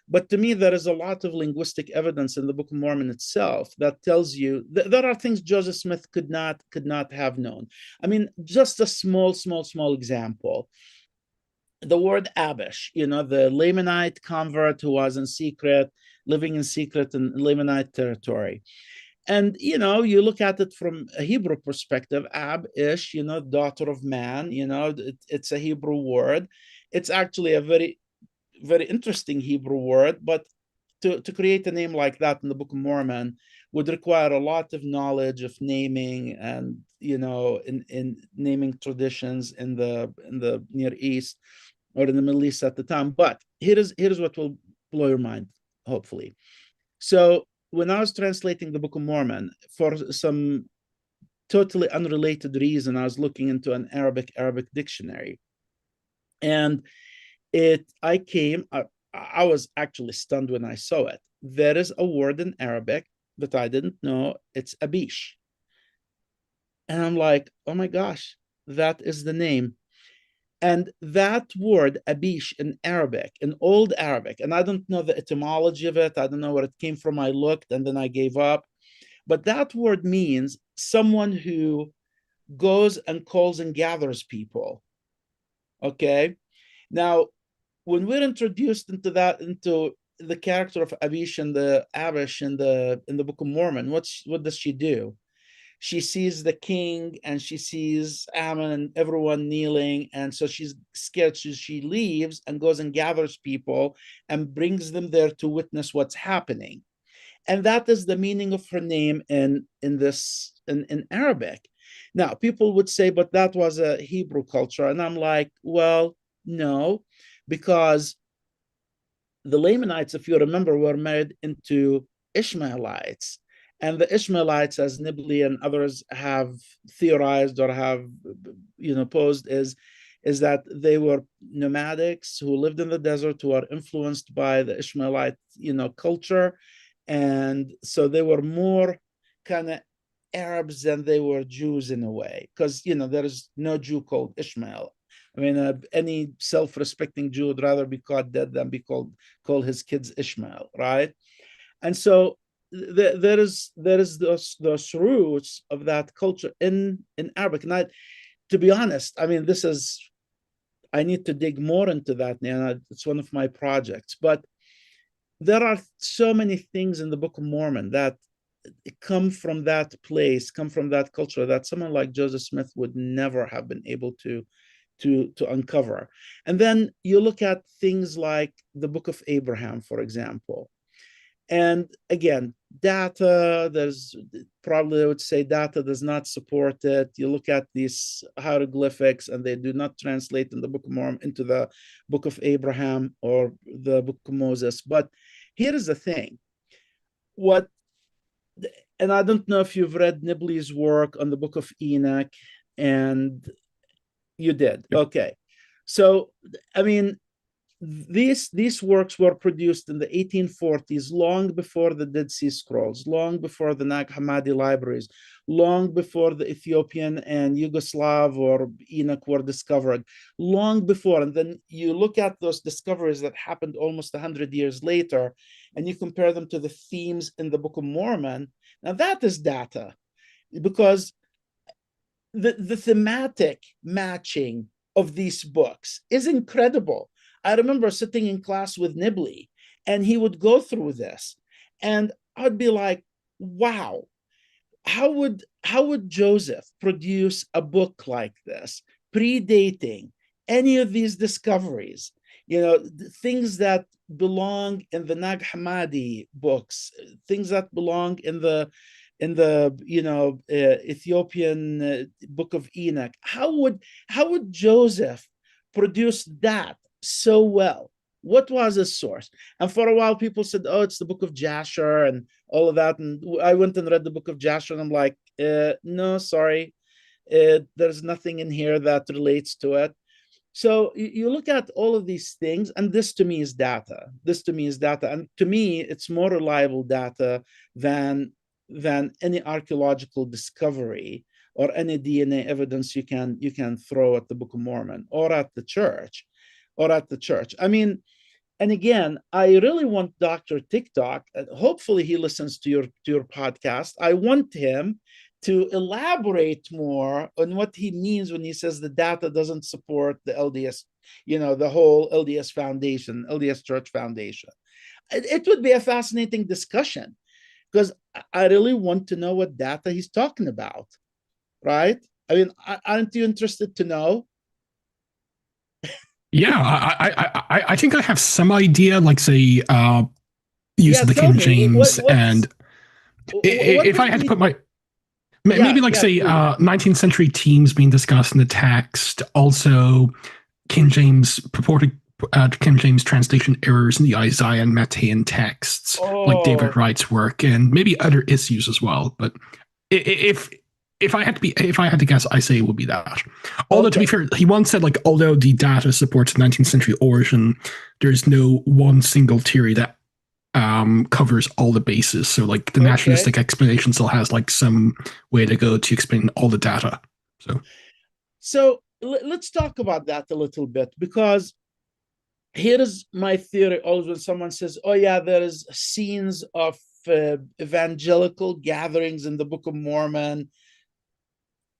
but to me, there is a lot of linguistic evidence in the Book of Mormon itself that tells you there are things Joseph Smith could not have known. I mean, just a small example. The word Abish, the Lamanite convert who was living in secret in Lamanite territory. And, you look at it from a Hebrew perspective, Ab-ish, daughter of man, it's a Hebrew word. It's actually a very, very interesting Hebrew word, but to create a name like that in the Book of Mormon would require a lot of knowledge of naming and, in naming traditions in the Near East or in the Middle East at the time. But here's what will blow your mind, hopefully. So when I was translating the Book of Mormon, for some totally unrelated reason, I was looking into an Arabic dictionary. And I was actually stunned when I saw it. There is a word in Arabic that I didn't know. It's Abish. And I'm like, oh my gosh, that is the name. And that word, Abish, in Arabic, in Old Arabic, and I don't know the etymology of it, I don't know where it came from, I looked and then I gave up. But that word means someone who goes and calls and gathers people. Okay? Now, when we're introduced into the character of Abish and the Abish in the Book of Mormon, what does she do? She sees the king and she sees Ammon and everyone kneeling. And so she's scared. So she leaves and goes and gathers people and brings them there to witness what's happening. And that is the meaning of her name in Arabic. Now, people would say, but that was a Hebrew culture. And I'm like, well, no, because the Lamanites, if you remember, were married into Ishmaelites. And the Ishmaelites, as Nibley and others have theorized or have, posed, is that they were nomadics who lived in the desert, who are influenced by the Ishmaelite, culture. And so they were more kind of Arabs than they were Jews in a way, because, there is no Jew called Ishmael. I mean, any self-respecting Jew would rather be caught dead than be call his kids Ishmael, right? And so there is those roots of that culture in Arabic. And to be honest, I mean, I need to dig more into that, and it's one of my projects. But there are so many things in the Book of Mormon that come from that place, come from that culture, that someone like Joseph Smith would never have been able to uncover. And then you look at things like the Book of Abraham, for example. And again, data, there's probably, I would say, data does not support it. You look at these hieroglyphics and they do not translate in the Book of Mormon into the Book of Abraham or the Book of Moses. But here is the thing. And I don't know if you've read Nibley's work on the Book of Enoch, and you did. Okay. So, I mean, these works were produced in the 1840s, long before the Dead Sea Scrolls, long before the Nag Hammadi libraries, long before the Ethiopian and Yugoslav or Enoch were discovered, long before. And then you look at those discoveries that happened almost 100 years later, and you compare them to the themes in the Book of Mormon. Now that is data, because the thematic matching of these books is incredible. I remember sitting in class with Nibley, and he would go through this, and I'd be like, wow, how would Joseph produce a book like this, predating any of these discoveries? Things that belong in the Nag Hammadi books, things that belong in the Ethiopian Book of Enoch. How would Joseph produce that so well? What was his source? And for a while, people said, "Oh, it's the Book of Jasher and all of that." And I went and read the Book of Jasher, and I'm like, "No, sorry, there's nothing in here that relates to it." So you look at all of these things, and this to me is data. This to me is data, and to me, it's more reliable data than any archaeological discovery or any DNA evidence you can throw at the Book of Mormon or at the church. I mean, and again, I really want Dr. TikTok, hopefully he listens to your podcast. I want him to elaborate more on what he means when he says the data doesn't support the LDS, the whole LDS foundation, LDS Church Foundation. It would be a fascinating discussion, because I really want to know what data he's talking about, right? I mean, aren't you interested to know? Yeah, I think I have some idea, like say, using the Tell King me James, and what if I would had to be. put my maybe like say Please. 19th century themes being discussed in the text, also King James purported King James translation errors in the Isaiah and Matthean texts, like David Wright's work, and maybe other issues as well. But if I had to guess, I say it would be that. Although to be fair, he once said, like, although the data supports 19th century origin, there's no one single theory that covers all the bases. So like the nationalistic explanation still has like some way to go to explain all the data. So let's talk about that a little bit, because here is my theory always when someone says, "Oh yeah, there is scenes of evangelical gatherings in the Book of Mormon."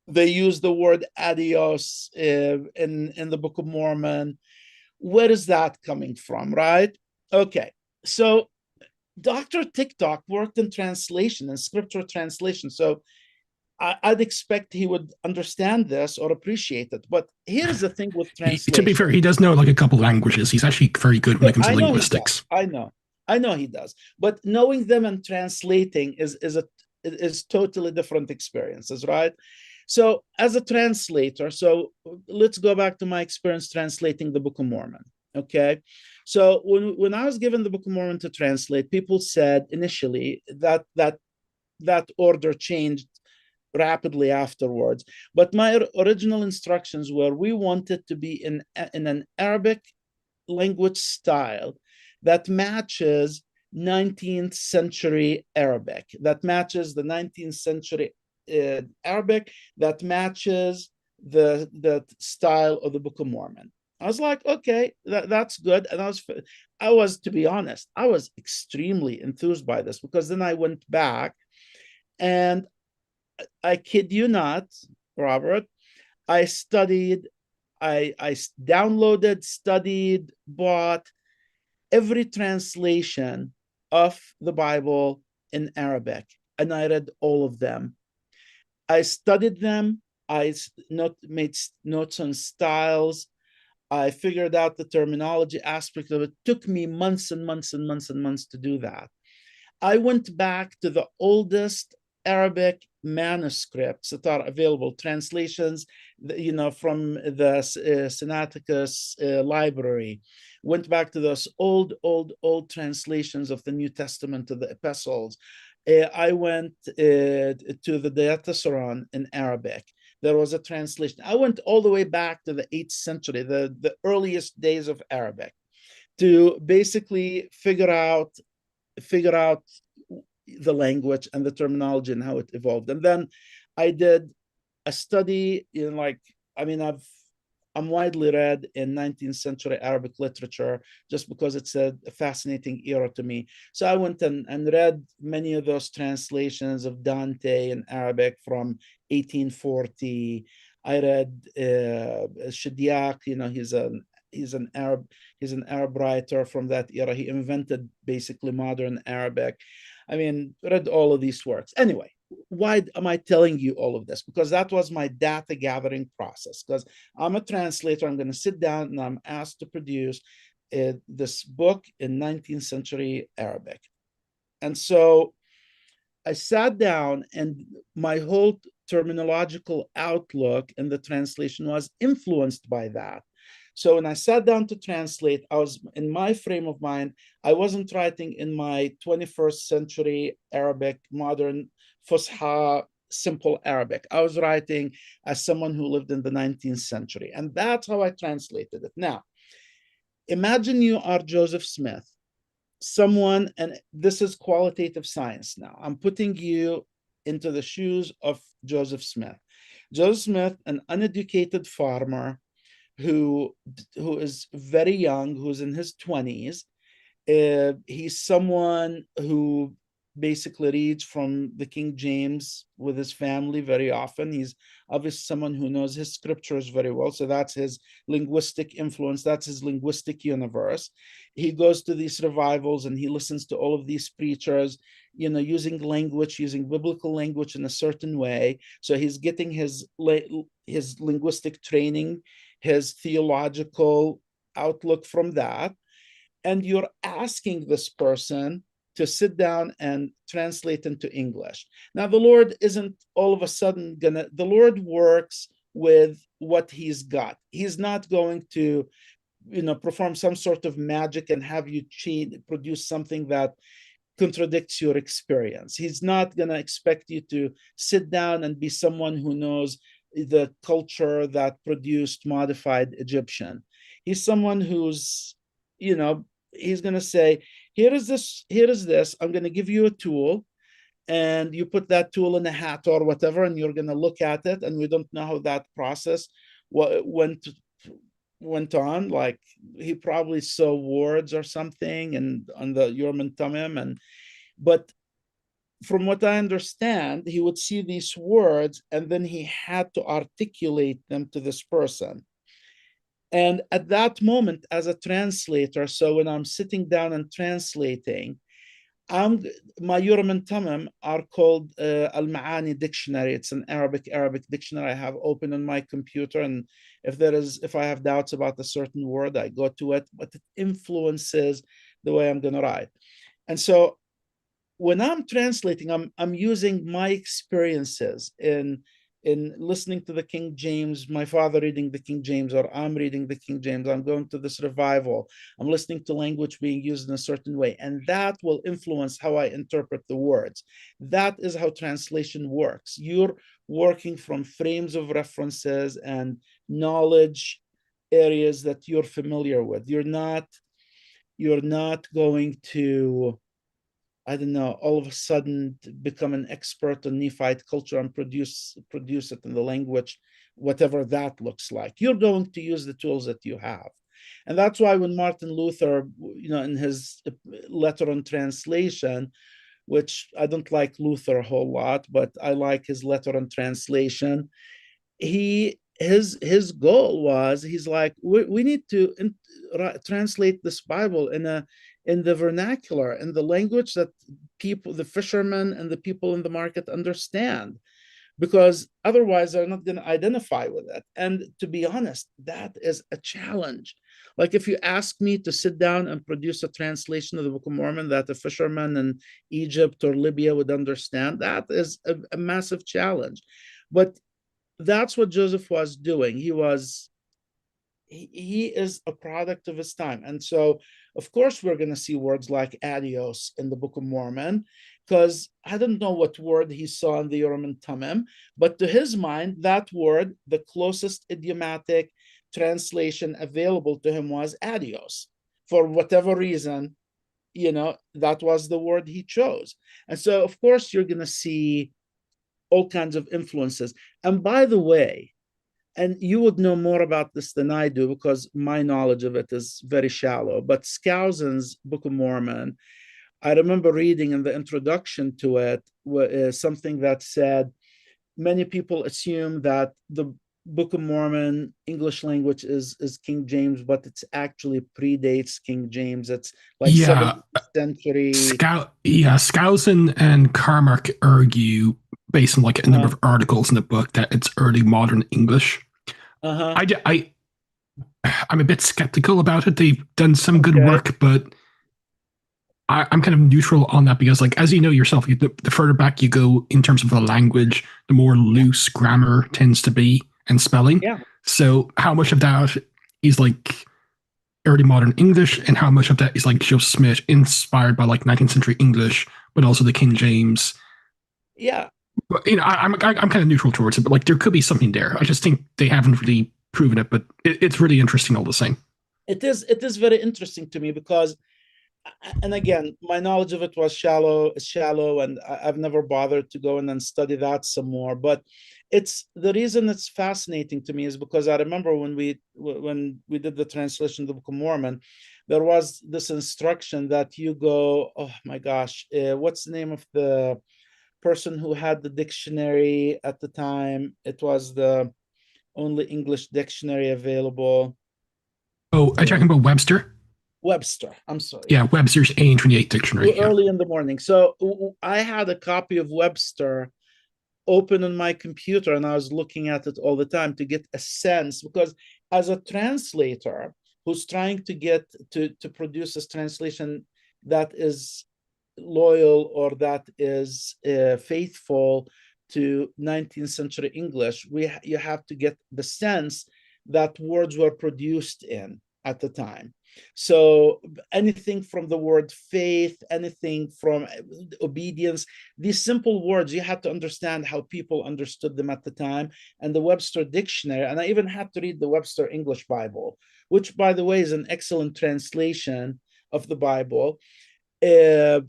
They use the word adios in the Book of Mormon. Where is that coming from, right? Okay, so Dr. TikTok worked in translation and scripture translation, so I'd expect he would understand this or appreciate it. But here's the thing with translation. To be fair, he does know like a couple languages. He's actually very good when it comes to linguistics. I know he does. But knowing them and translating is totally different experiences, right? So as a translator, so let's go back to my experience translating the Book of Mormon. Okay. So when I was given the Book of Mormon to translate, people said initially that order changed rapidly afterwards. But my original instructions were we wanted to be in an Arabic language style that matches 19th century Arabic, that matches the 19th century Arabic, that matches the style of the Book of Mormon. I was like, okay, that's good. And I was, to be honest, I was extremely enthused by this, because then I went back and I kid you not, Robert, I studied, I downloaded, studied, bought every translation of the Bible in Arabic, and I read all of them. I studied them. I made notes on styles. I figured out the terminology aspect of it. It took me months and months and months and months to do that. I went back to the oldest Arabic manuscripts that are available, translations, from the Sinaiticus library. Went back to those old translations of the New Testament, to the epistles. I went to the Diatessaron in Arabic. There was a translation. I went all the way back to the 8th century, the earliest days of Arabic, to basically figure out the language and the terminology and how it evolved. And then I did a study in, like, I mean, I'm widely read in 19th century Arabic literature, just because it's a fascinating era to me. So I went and read many of those translations of Dante in Arabic from 1840. I read Shidyak, he's an Arab writer from that era. He invented basically modern Arabic. I mean, read all of these works. Anyway, why am I telling you all of this? Because that was my data gathering process. Because I'm a translator, I'm going to sit down and I'm asked to produce this book in 19th century Arabic. And so I sat down, and my whole terminological outlook in the translation was influenced by that. So when I sat down to translate, I was in my frame of mind. I wasn't writing in my 21st century Arabic, modern Fusha, simple Arabic. I was writing as someone who lived in the 19th century. And that's how I translated it. Now, imagine you are Joseph Smith, someone, and this is qualitative science now. I'm putting you into the shoes of Joseph Smith. Joseph Smith, an uneducated farmer who is very young, who's in his 20s. He's someone who basically reads from the King James with his family very often. He's obviously someone who knows his scriptures very well. So that's his linguistic influence. That's his linguistic universe. He goes to these revivals and he listens to all of these preachers, using language, using biblical language in a certain way. So he's getting his linguistic training, his theological outlook from that. And you're asking this person to sit down and translate into English. Now, the Lord isn't all of a sudden the Lord works with what he's got. He's not going to, perform some sort of magic and have you produce something that contradicts your experience. He's not going to expect you to sit down and be someone who knows the culture that produced modified Egyptian. He's someone who's, he's going to say, here is this. I'm going to give you a tool, and you put that tool in a hat or whatever, and you're going to look at it. And we don't know how that process went on. Like, he probably saw words or something and on the Urim and Thummim, but from what I understand, he would see these words and then he had to articulate them to this person. And at that moment, as a translator, so when I'm sitting down and translating, my Urim and Thummim are called Al-Ma'ani Dictionary. It's an Arabic dictionary I have open on my computer. And if I have doubts about a certain word, I go to it, but it influences the way I'm going to write. And so when I'm translating, I'm using my experiences in in listening to the King James, my father reading the King James, or I'm reading the King James, I'm going to this revival, I'm listening to language being used in a certain way, and that will influence how I interpret the words. That is how translation works. You're working from frames of references and knowledge areas that you're familiar with. You're not going to, I don't know, all of a sudden become an expert on Nephite culture and produce it in the language, whatever that looks like. You're going to use the tools that you have. And that's why when Martin Luther, in his letter on translation, which I don't like Luther a whole lot, but I like his letter on translation, his goal was, he's like, we need to translate this Bible in the vernacular, in the language that people, the fishermen and the people in the market understand, because otherwise they're not going to identify with it. And to be honest, that is a challenge. Like if you ask me to sit down and produce a translation of the Book of Mormon that a fisherman in Egypt or Libya would understand, that is a massive challenge. But that's what Joseph was doing. He is a product of his time. And so, of course, we're going to see words like adios in the Book of Mormon, because I don't know what word he saw in the Urim and Thummim, but to his mind, that word, the closest idiomatic translation available to him was adios. For whatever reason, that was the word he chose. And so, of course, you're going to see all kinds of influences. And by the way, and you would know more about this than I do because my knowledge of it is very shallow, but Skousen's Book of Mormon, I remember reading in the introduction to it something that said many people assume that the Book of Mormon English language is King James, but it's actually predates King James. It's like Yeah, 7th century. Skousen and Carmack argue, based on like a number Uh, of articles in the book, that it's early modern English. uh-huh. I'm a bit skeptical about it. They've done some good Okay. work, but I'm kind of neutral on that because, like, as you know yourself, the further back you go in terms of the language, the more Yeah. loose grammar tends to be and spelling. Yeah. So, how much of that is like early modern English, and how much of that is like Joseph Smith inspired by like 19th century English, but also the King James? Yeah. But I'm kind of neutral towards it, but like there could be something there. I just think they haven't really proven it, but it's really interesting all the same. It is very interesting to me because, and again, my knowledge of it was shallow, and I've never bothered to go in and study that some more. But it's the reason it's fascinating to me is because I remember when we did the translation of the Book of Mormon, there was this instruction that you go, oh my gosh, what's the name of the person who had the dictionary at the time? It was the only English dictionary available. Oh, are you Uh, talking about Webster? Webster. I'm sorry. Yeah, Yeah. Webster's 1828 dictionary. Yeah. Early in the morning. So I had a copy of Webster open on my computer and I was looking at it all the time to get a sense, because as a translator who's trying to get to produce this translation that is loyal or that is faithful to 19th century English, you have to get the sense that words were produced in at the time. So anything from the word faith, anything from obedience, these simple words, you had to understand how people understood them at the time. And the Webster Dictionary, and I even had to read the Webster English Bible, which, by the way, is an excellent translation of the Bible, uh,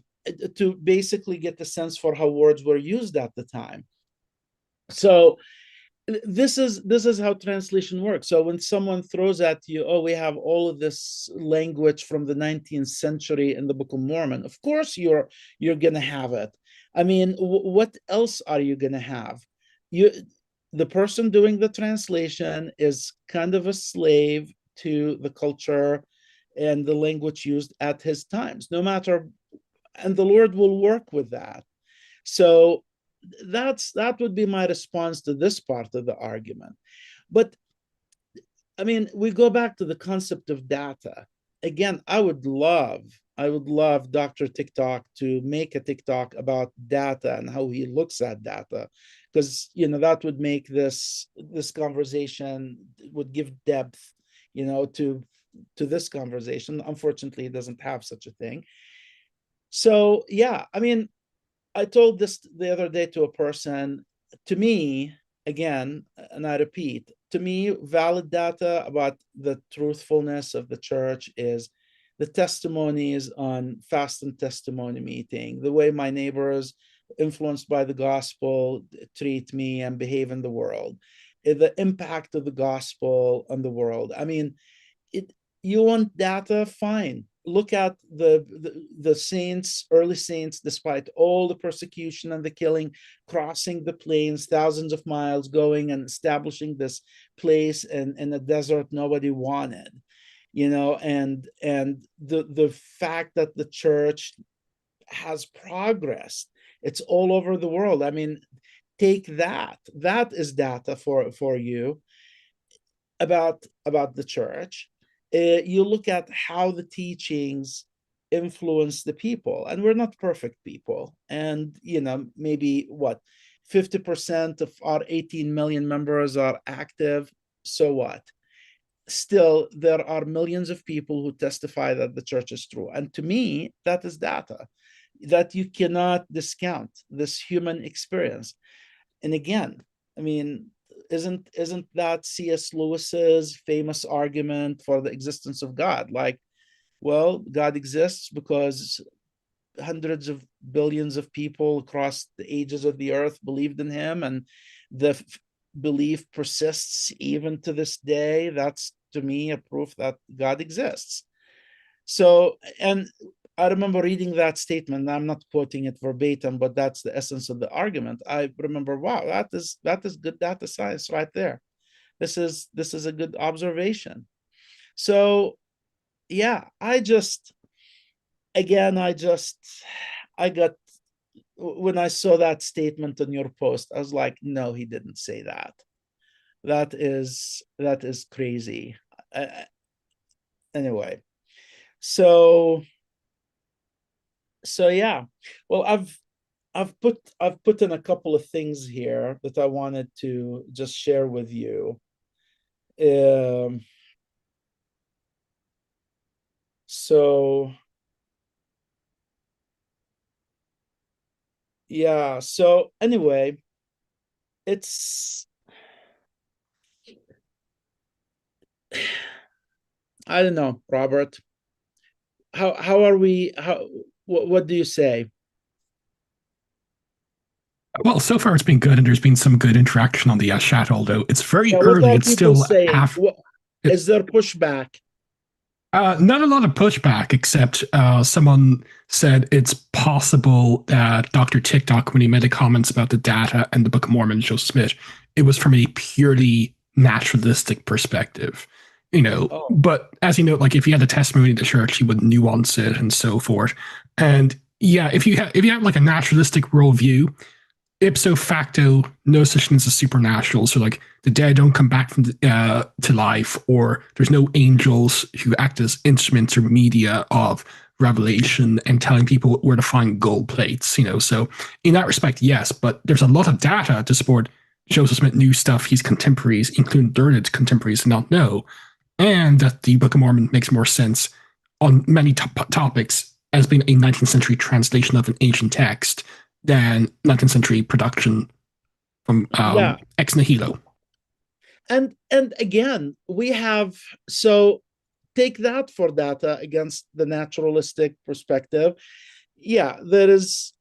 to basically get the sense for how words were used at the time. So this is how translation works. So when someone throws at you, oh, we have all of this language from the 19th century in the Book of Mormon, of course you're gonna have it. I mean, what else are you gonna have? You the person doing the translation is kind of a slave to the culture and the language used at his times, no matter, and the Lord will work with that. So that would be my response to this part of the argument. But I mean, we go back to the concept of data. Again, I would love Dr. TikTok to make a TikTok about data and how he looks at data, because that would make this conversation, would give depth, to this conversation. Unfortunately, it doesn't have such a thing. So yeah, I mean, I told this the other day to a person. To me, again, and I repeat, to me, valid data about the truthfulness of the church is the testimonies on fast and testimony meeting, the way my neighbors influenced by the gospel treat me and behave in the world, the impact of the gospel on the world. I mean, it you want data, fine, look at the saints, early saints, despite all the persecution and the killing, crossing the plains thousands of miles, going and establishing this place in a desert nobody wanted, and the fact that the church has progressed, it's all over the world. I mean, take that is data for you about the church. You look at how the teachings influence the people, and we're not perfect people. And maybe what, 50% of our 18 million members are active. So what? Still, there are millions of people who testify that the church is true. And to me, that is data that you cannot discount, this human experience. And again, I mean, isn't that C.S. Lewis's famous argument for the existence of God? Like, well, God exists because hundreds of billions of people across the ages of the earth believed in him, and the belief persists even to this day. That's, to me, a proof that God exists. So, and I remember reading that statement. I'm not quoting it verbatim, but that's the essence of the argument. I remember, wow, that is good data science right there. This is a good observation. So yeah, I got, when I saw that statement on your post, I was like, no, he didn't say that. That is crazy. Anyway, so yeah. Well, I've put in a couple of things here that I wanted to just share with you. So yeah, so anyway, it's I don't know, Robert. How are we? What do you say? Well, so far it's been good, and there's been some good interaction on the chat. Although it's very Yeah, what early, are it's people still saying? half. Is there pushback? Not a lot of pushback, except someone said it's possible that Dr. TikTok, when he made the comments about the data and the Book of Mormon, Joseph Smith, it was from a purely naturalistic perspective. Oh, But as you know, like if you had a testimony of the church, you would nuance it and so forth. And yeah, if you have like a naturalistic worldview, ipso facto, no such thing as a supernatural. So like the dead don't come back from to life, or there's no angels who act as instruments or media of revelation and telling people where to find gold plates. So in that respect, yes, but there's a lot of data to support Joseph Smith knew stuff his contemporaries, including learned contemporaries, did not know, and that the Book of Mormon makes more sense on many topics as being a 19th century translation of an ancient text than 19th century production from yeah. ex nihilo. And again, we have, so take that for data against the naturalistic perspective. Yeah, there is.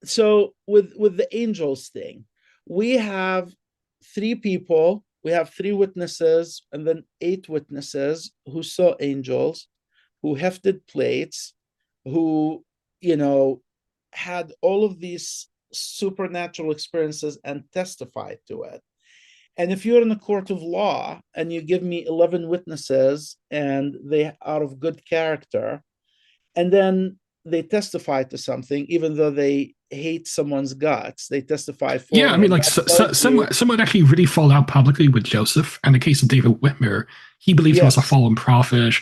So with the angels thing, we have we have three witnesses, and then 8 witnesses who saw angels, who hefted plates, who had all of these supernatural experiences and testified to it. And if you're in a court of law and you give me 11 witnesses and they are of good character, and then they testify to something, even though they hate someone's guts, they testify Yeah, for I mean, him. like That tells you, some would actually really fall out publicly with Joseph. And the case of David Whitmer, he believed he was a yes, fallen prophet.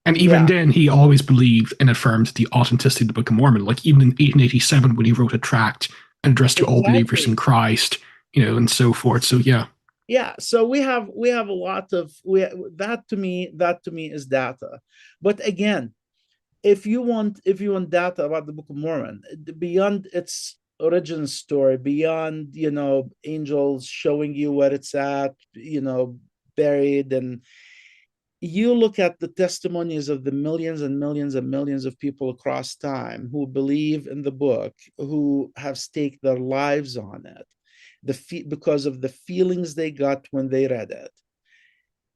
And even yeah, then, he always believed and affirmed the authenticity of the Book of Mormon. Like even in 1887, when he wrote a tract addressed to all believers in Exactly. Christ, and so forth. So yeah, Yeah, so we have a lot of that to me is data. But again, if you want data about the Book of Mormon, beyond its origin story, beyond angels showing you where it's at, buried, and you look at the testimonies of the millions and millions and millions of people across time who believe in the book, who have staked their lives on it, because of the feelings they got when they read it.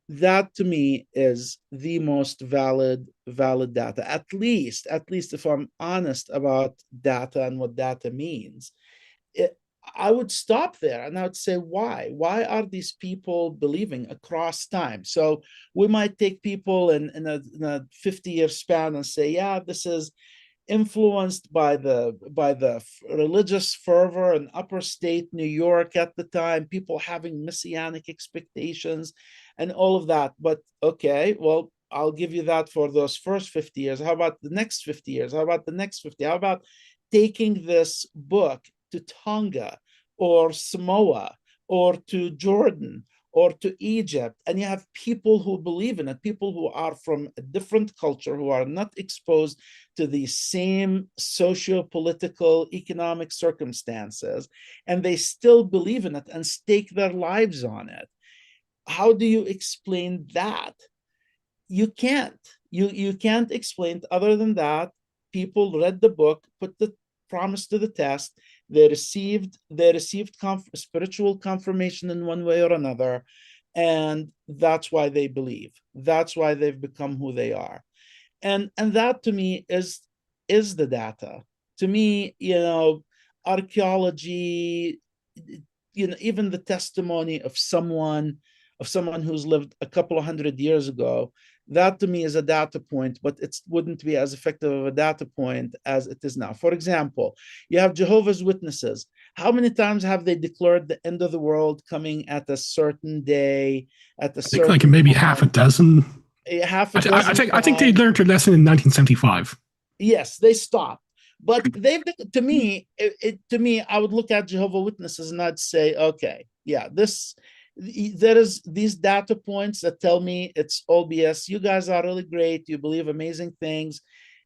That to me is the most valid data. At least if I'm honest about data and what data means, it, I would stop there and I would say, why are these people believing across time? So we might take people in a 50-year span and say, yeah, this is influenced by the religious fervor in upper state New York at the time, people having messianic expectations and all of that. But okay, well, I'll give you that for those first 50 years. How about the next 50 years? How about the next 50? How about taking this book to Tonga or Samoa or to Jordan or to Egypt, and you have people who believe in it, people who are from a different culture, who are not exposed to the same socio-political, economic circumstances, and they still believe in it and stake their lives on it. How do you explain that? You can't. You can't explain it other than that. People read the book, put the promise to the test. They received spiritual confirmation in one way or another, and that's why they believe. That's why they've become who they are. And that to me is the data. To me, archaeology, even the testimony of someone who's lived a couple of 100 years ago, that to me is a data point, but it wouldn't be as effective of a data point as it is now. For example, you have Jehovah's Witnesses. How many times have they declared the end of the world coming at a certain day, at a I think like certain maybe half a time? dozen. Half a I dozen think they times. learned their lesson in 1975. Yes, they stopped. But to me, I would look at Jehovah Witnesses and I'd say, okay, yeah, there is these data points that tell me it's all BS. You guys are really great. You believe amazing things.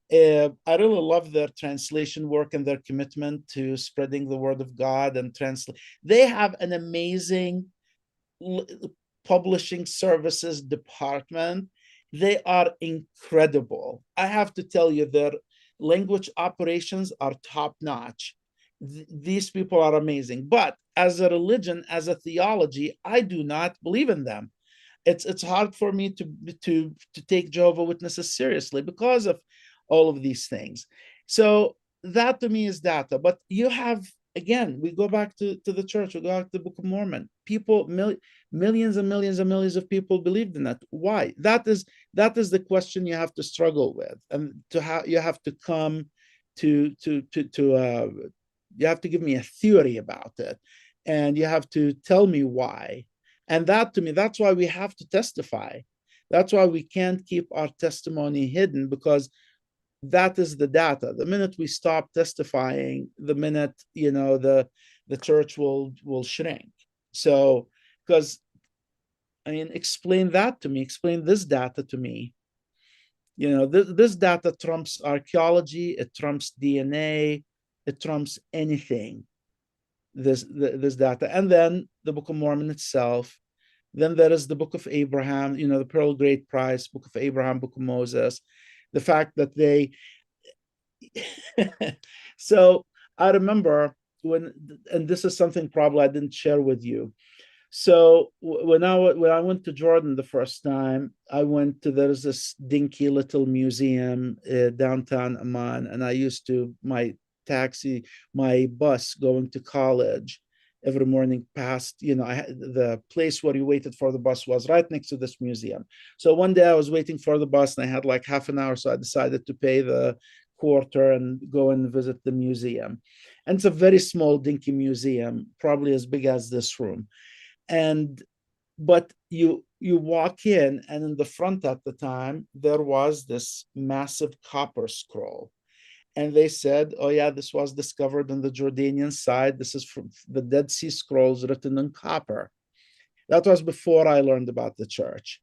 I really love their translation work and their commitment to spreading the word of God and translate. They have an amazing publishing services department. They are incredible. I have to tell you, their language operations are top notch. These people are amazing. But as a religion, as a theology, I do not believe in them. It's hard for me to take Jehovah Witnesses seriously because of all of these things. So that to me is data. But you have, again, we go back to the church, we go back to the Book of Mormon. Millions and millions and millions of people believed in that. Why? That is the question you have to struggle with, and you have to come to you have to give me a theory about it, and you have to tell me why. And that to me, that's why we have to testify. That's why we can't keep our testimony hidden, because that is the data. The minute we stop testifying, the minute the church will shrink. So, because I mean, explain that to me. Explain this data to me. This data trumps archaeology. It trumps DNA. It trumps anything. This data, and then the Book of Mormon itself. Then there is the Book of Abraham, the Pearl Great Price, Book of Abraham, Book of Moses. The fact that they so I remember when, and this is something probably I didn't share with you. So when I went to Jordan the first time, there's this dinky little museum downtown Amman, and I used to my bus going to college every morning past, the place where you waited for the bus was right next to this museum. So one day I was waiting for the bus and I had like half an hour, so I decided to pay the quarter and go and visit the museum. And it's a very small dinky museum, probably as big as this room. And but you walk in, and in the front at the time there was this massive copper scroll, And they said, oh yeah, this was discovered on the Jordanian side. This is from the Dead Sea Scrolls written in copper. That was before I learned about the church.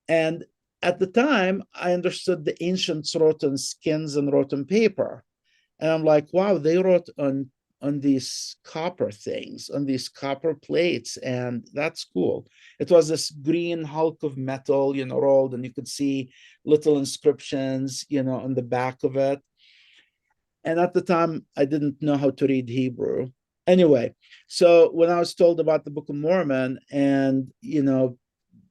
And at the time, I understood the ancients wrote on skins and wrote on paper. And I'm like, wow, they wrote on these copper things, on these copper plates, and that's cool. It was this green hulk of metal, rolled, and you could see little inscriptions, on the back of it. And at the time, I didn't know how to read Hebrew. Anyway, so when I was told about the Book of Mormon, and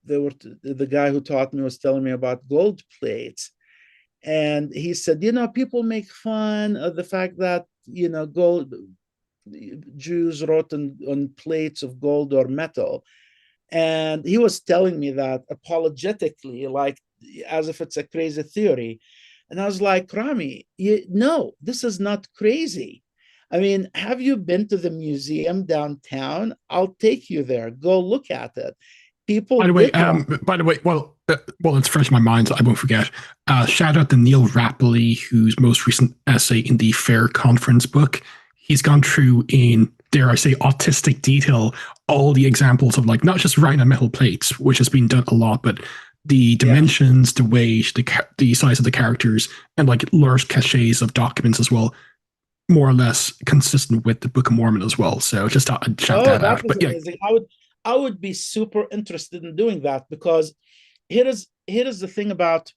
the guy who taught me was telling me about gold plates, and he said, people make fun of the fact that gold Jews wrote on plates of gold or metal. And he was telling me that apologetically, like as if it's a crazy theory. And I was like, Rami, no, this is not crazy. I mean, have you been to the museum downtown? I'll take you there. Go look at it. People did that. By the way, well, it's fresh in my mind, so I won't forget. Shout out to Neil Rapley, whose most recent essay in the Fair Conference book. He's gone through in, dare I say, autistic detail all the examples of like not just writing on metal plates, which has been done a lot, but the dimensions, the weight, the size of the characters, and like large caches of documents as well, more or less consistent with the Book of Mormon as well. So just I'd shout that That out. is But yeah, amazing. I would be super interested in doing that, because here is the thing about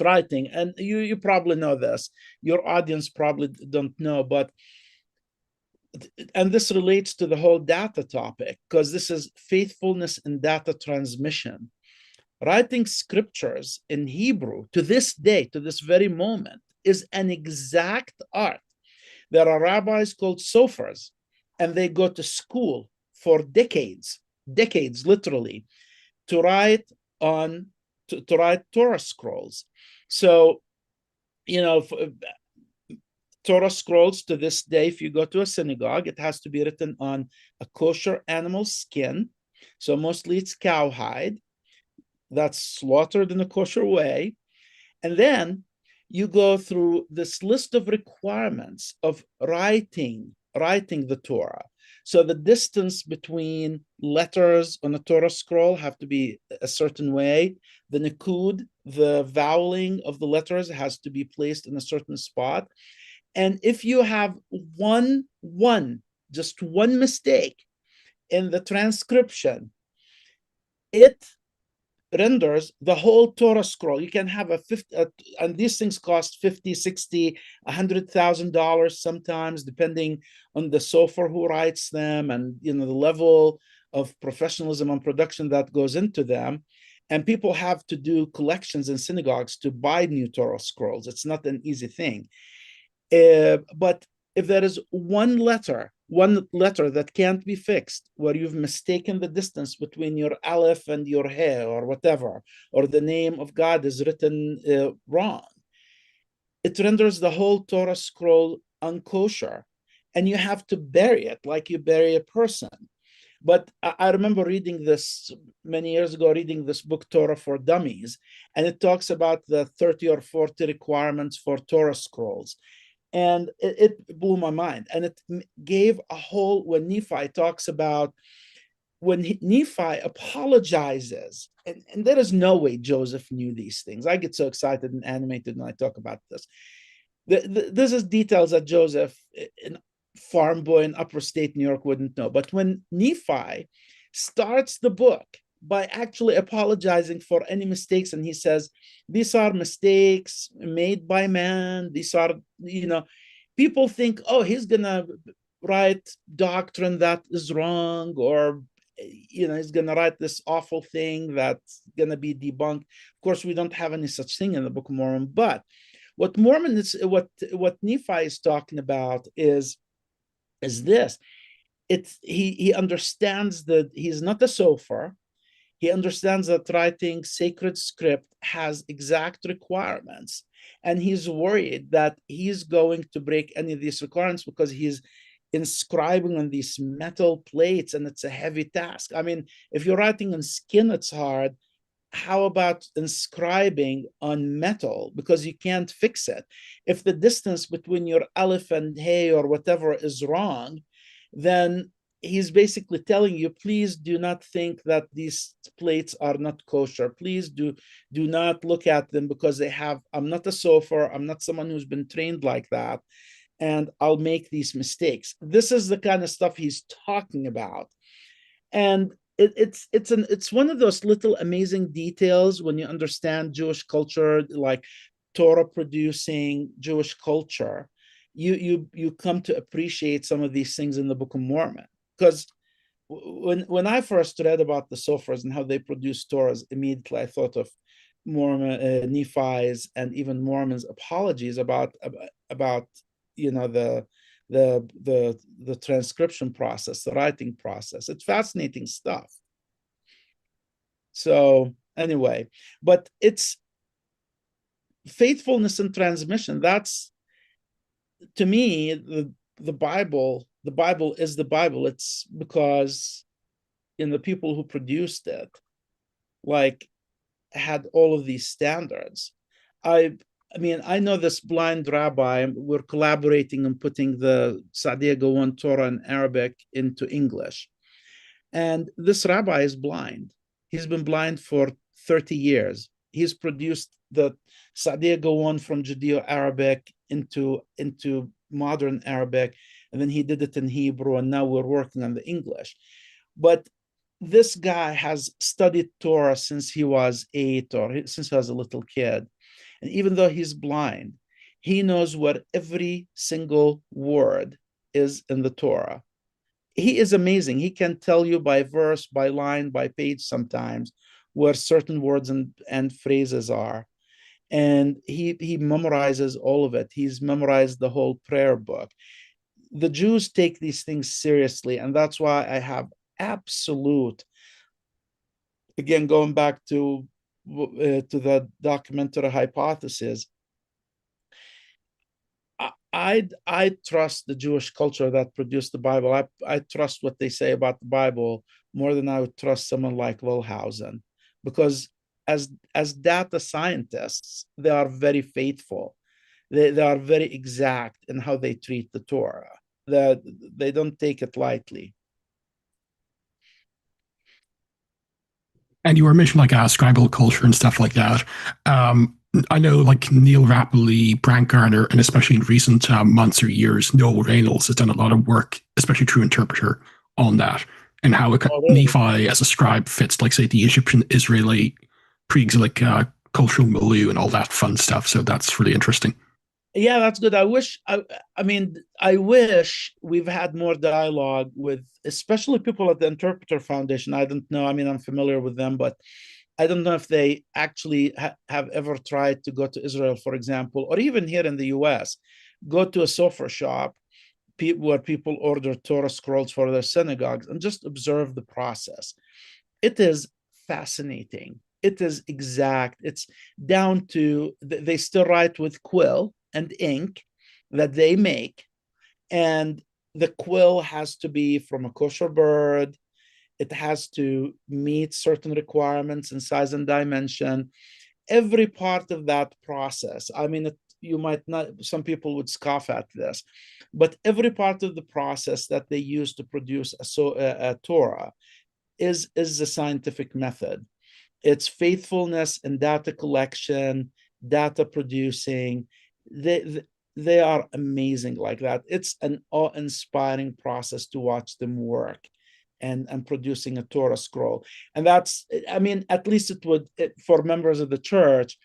writing, and you probably know this. Your audience probably don't know, but and this relates to the whole data topic, because this is faithfulness in data transmission. Writing scriptures in Hebrew to this day, to this very moment, is an exact art. There are rabbis called sophers, and they go to school for decades, literally, to write to write Torah scrolls. So, Torah scrolls to this day, if you go to a synagogue, it has to be written on a kosher animal skin. So mostly it's cowhide that's slaughtered in a kosher way. And then you go through this list of requirements of writing the Torah. So the distance between letters on a Torah scroll have to be a certain way. The nikud, the voweling of the letters, has to be placed in a certain spot. And if you have just one mistake in the transcription, it renders the whole Torah scroll. You can have and these things cost 50, 60, $100,000 sometimes, depending on the sofer who writes them and the level of professionalism and production that goes into them. And people have to do collections in synagogues to buy new Torah scrolls. It's not an easy thing. But if there is one letter that can't be fixed, where you've mistaken the distance between your aleph and your he or whatever, or the name of God is written wrong, it renders the whole Torah scroll unkosher, and you have to bury it like you bury a person. But I remember reading this many years ago, reading this book, Torah for Dummies, and it talks about the 30 or 40 requirements for Torah scrolls. And it blew my mind. And it gave a whole, when Nephi talks about, when Nephi apologizes, and there is no way Joseph knew these things. I get so excited and animated when I talk about this. This is details that Joseph, an farm boy in upper state New York, wouldn't know. But when Nephi starts the book by actually apologizing for any mistakes, and he says, these are mistakes made by man. These are, people think, oh, he's gonna write doctrine that is wrong, or he's gonna write this awful thing that's gonna be debunked. Of course, we don't have any such thing in the Book of Mormon, but what Nephi is talking about is this. He understands that he's not a sofer. He understands that writing sacred script has exact requirements, and he's worried that he's going to break any of these requirements because he's inscribing on these metal plates, and it's a heavy task. I mean, if you're writing on skin, it's hard. how about inscribing on metal, because you can't fix it? If the distance between your aleph and hey or whatever is wrong, then he's basically telling you, please do not think that these plates are not kosher. Please do not look at them, because they have, I'm not a sofer, I'm not someone who's been trained like that, and I'll make these mistakes. This is the kind of stuff he's talking about. And it's one of those little amazing details when you understand Jewish culture, like Torah producing Jewish culture. You come to appreciate some of these things in the Book of Mormon, because when I first read about the Sophers and how they produce Torahs, immediately I thought of Mormon, Nephi's, and even Mormons' apologies about the transcription process, the writing process. It's fascinating stuff. So anyway, but it's faithfulness in transmission. That's, to me, the Bible. The Bible is the Bible. It's because the people who produced it, like, had all of these standards. I mean, I know this blind rabbi. We're collaborating on putting the Sa'diya Gawan Torah in Arabic into English. And this rabbi is blind. He's been blind for 30 years. He's produced the Sa'diya Gawan from Judeo-Arabic into modern Arabic, and then he did it in Hebrew, and now we're working on the English. But this guy has studied Torah since he was 8, or since he was a little kid. And even though he's blind, he knows what every single word is in the Torah. He is amazing. He can tell you by verse, by line, by page sometimes where certain words and phrases are. And he memorizes all of it. He's memorized the whole prayer book. The Jews take these things seriously, and that's why I have absolute, again, going back to the documentary hypothesis, I trust the Jewish culture that produced the Bible. I trust what they say about the Bible more than I would trust someone like Wellhausen, because as data scientists, they are very faithful. They are very exact in how they treat the Torah. They don't take it lightly. And you were mentioning like scribal culture and stuff like that. I know like Neil Rappley, Brant Garner, and especially in recent months or years, Noel Reynolds has done a lot of work, especially through Interpreter, on that and how Oh, really? Nephi as a scribe fits, like say, the Egyptian Israeli pre-exilic cultural milieu and all that fun stuff. So that's really interesting. Yeah, that's good. I wish we've had more dialogue with, especially people at the Interpreter Foundation. I don't know. I mean, I'm familiar with them, but I don't know if they actually have ever tried to go to Israel, for example, or even here in the US, go to a sofer shop where people order Torah scrolls for their synagogues and just observe the process. It is fascinating. It is exact. It's down to, they still write with quill and ink that they make. And the quill has to be from a kosher bird. It has to meet certain requirements in size and dimension. Every part of that process, I mean, you might not, some people would scoff at this, but every part of the process that they use to produce a Torah is the scientific method. It's faithfulness in data collection, data producing. They are amazing like that. It's an awe-inspiring process to watch them work and producing a Torah scroll. And that's, I mean, at least for members of the church,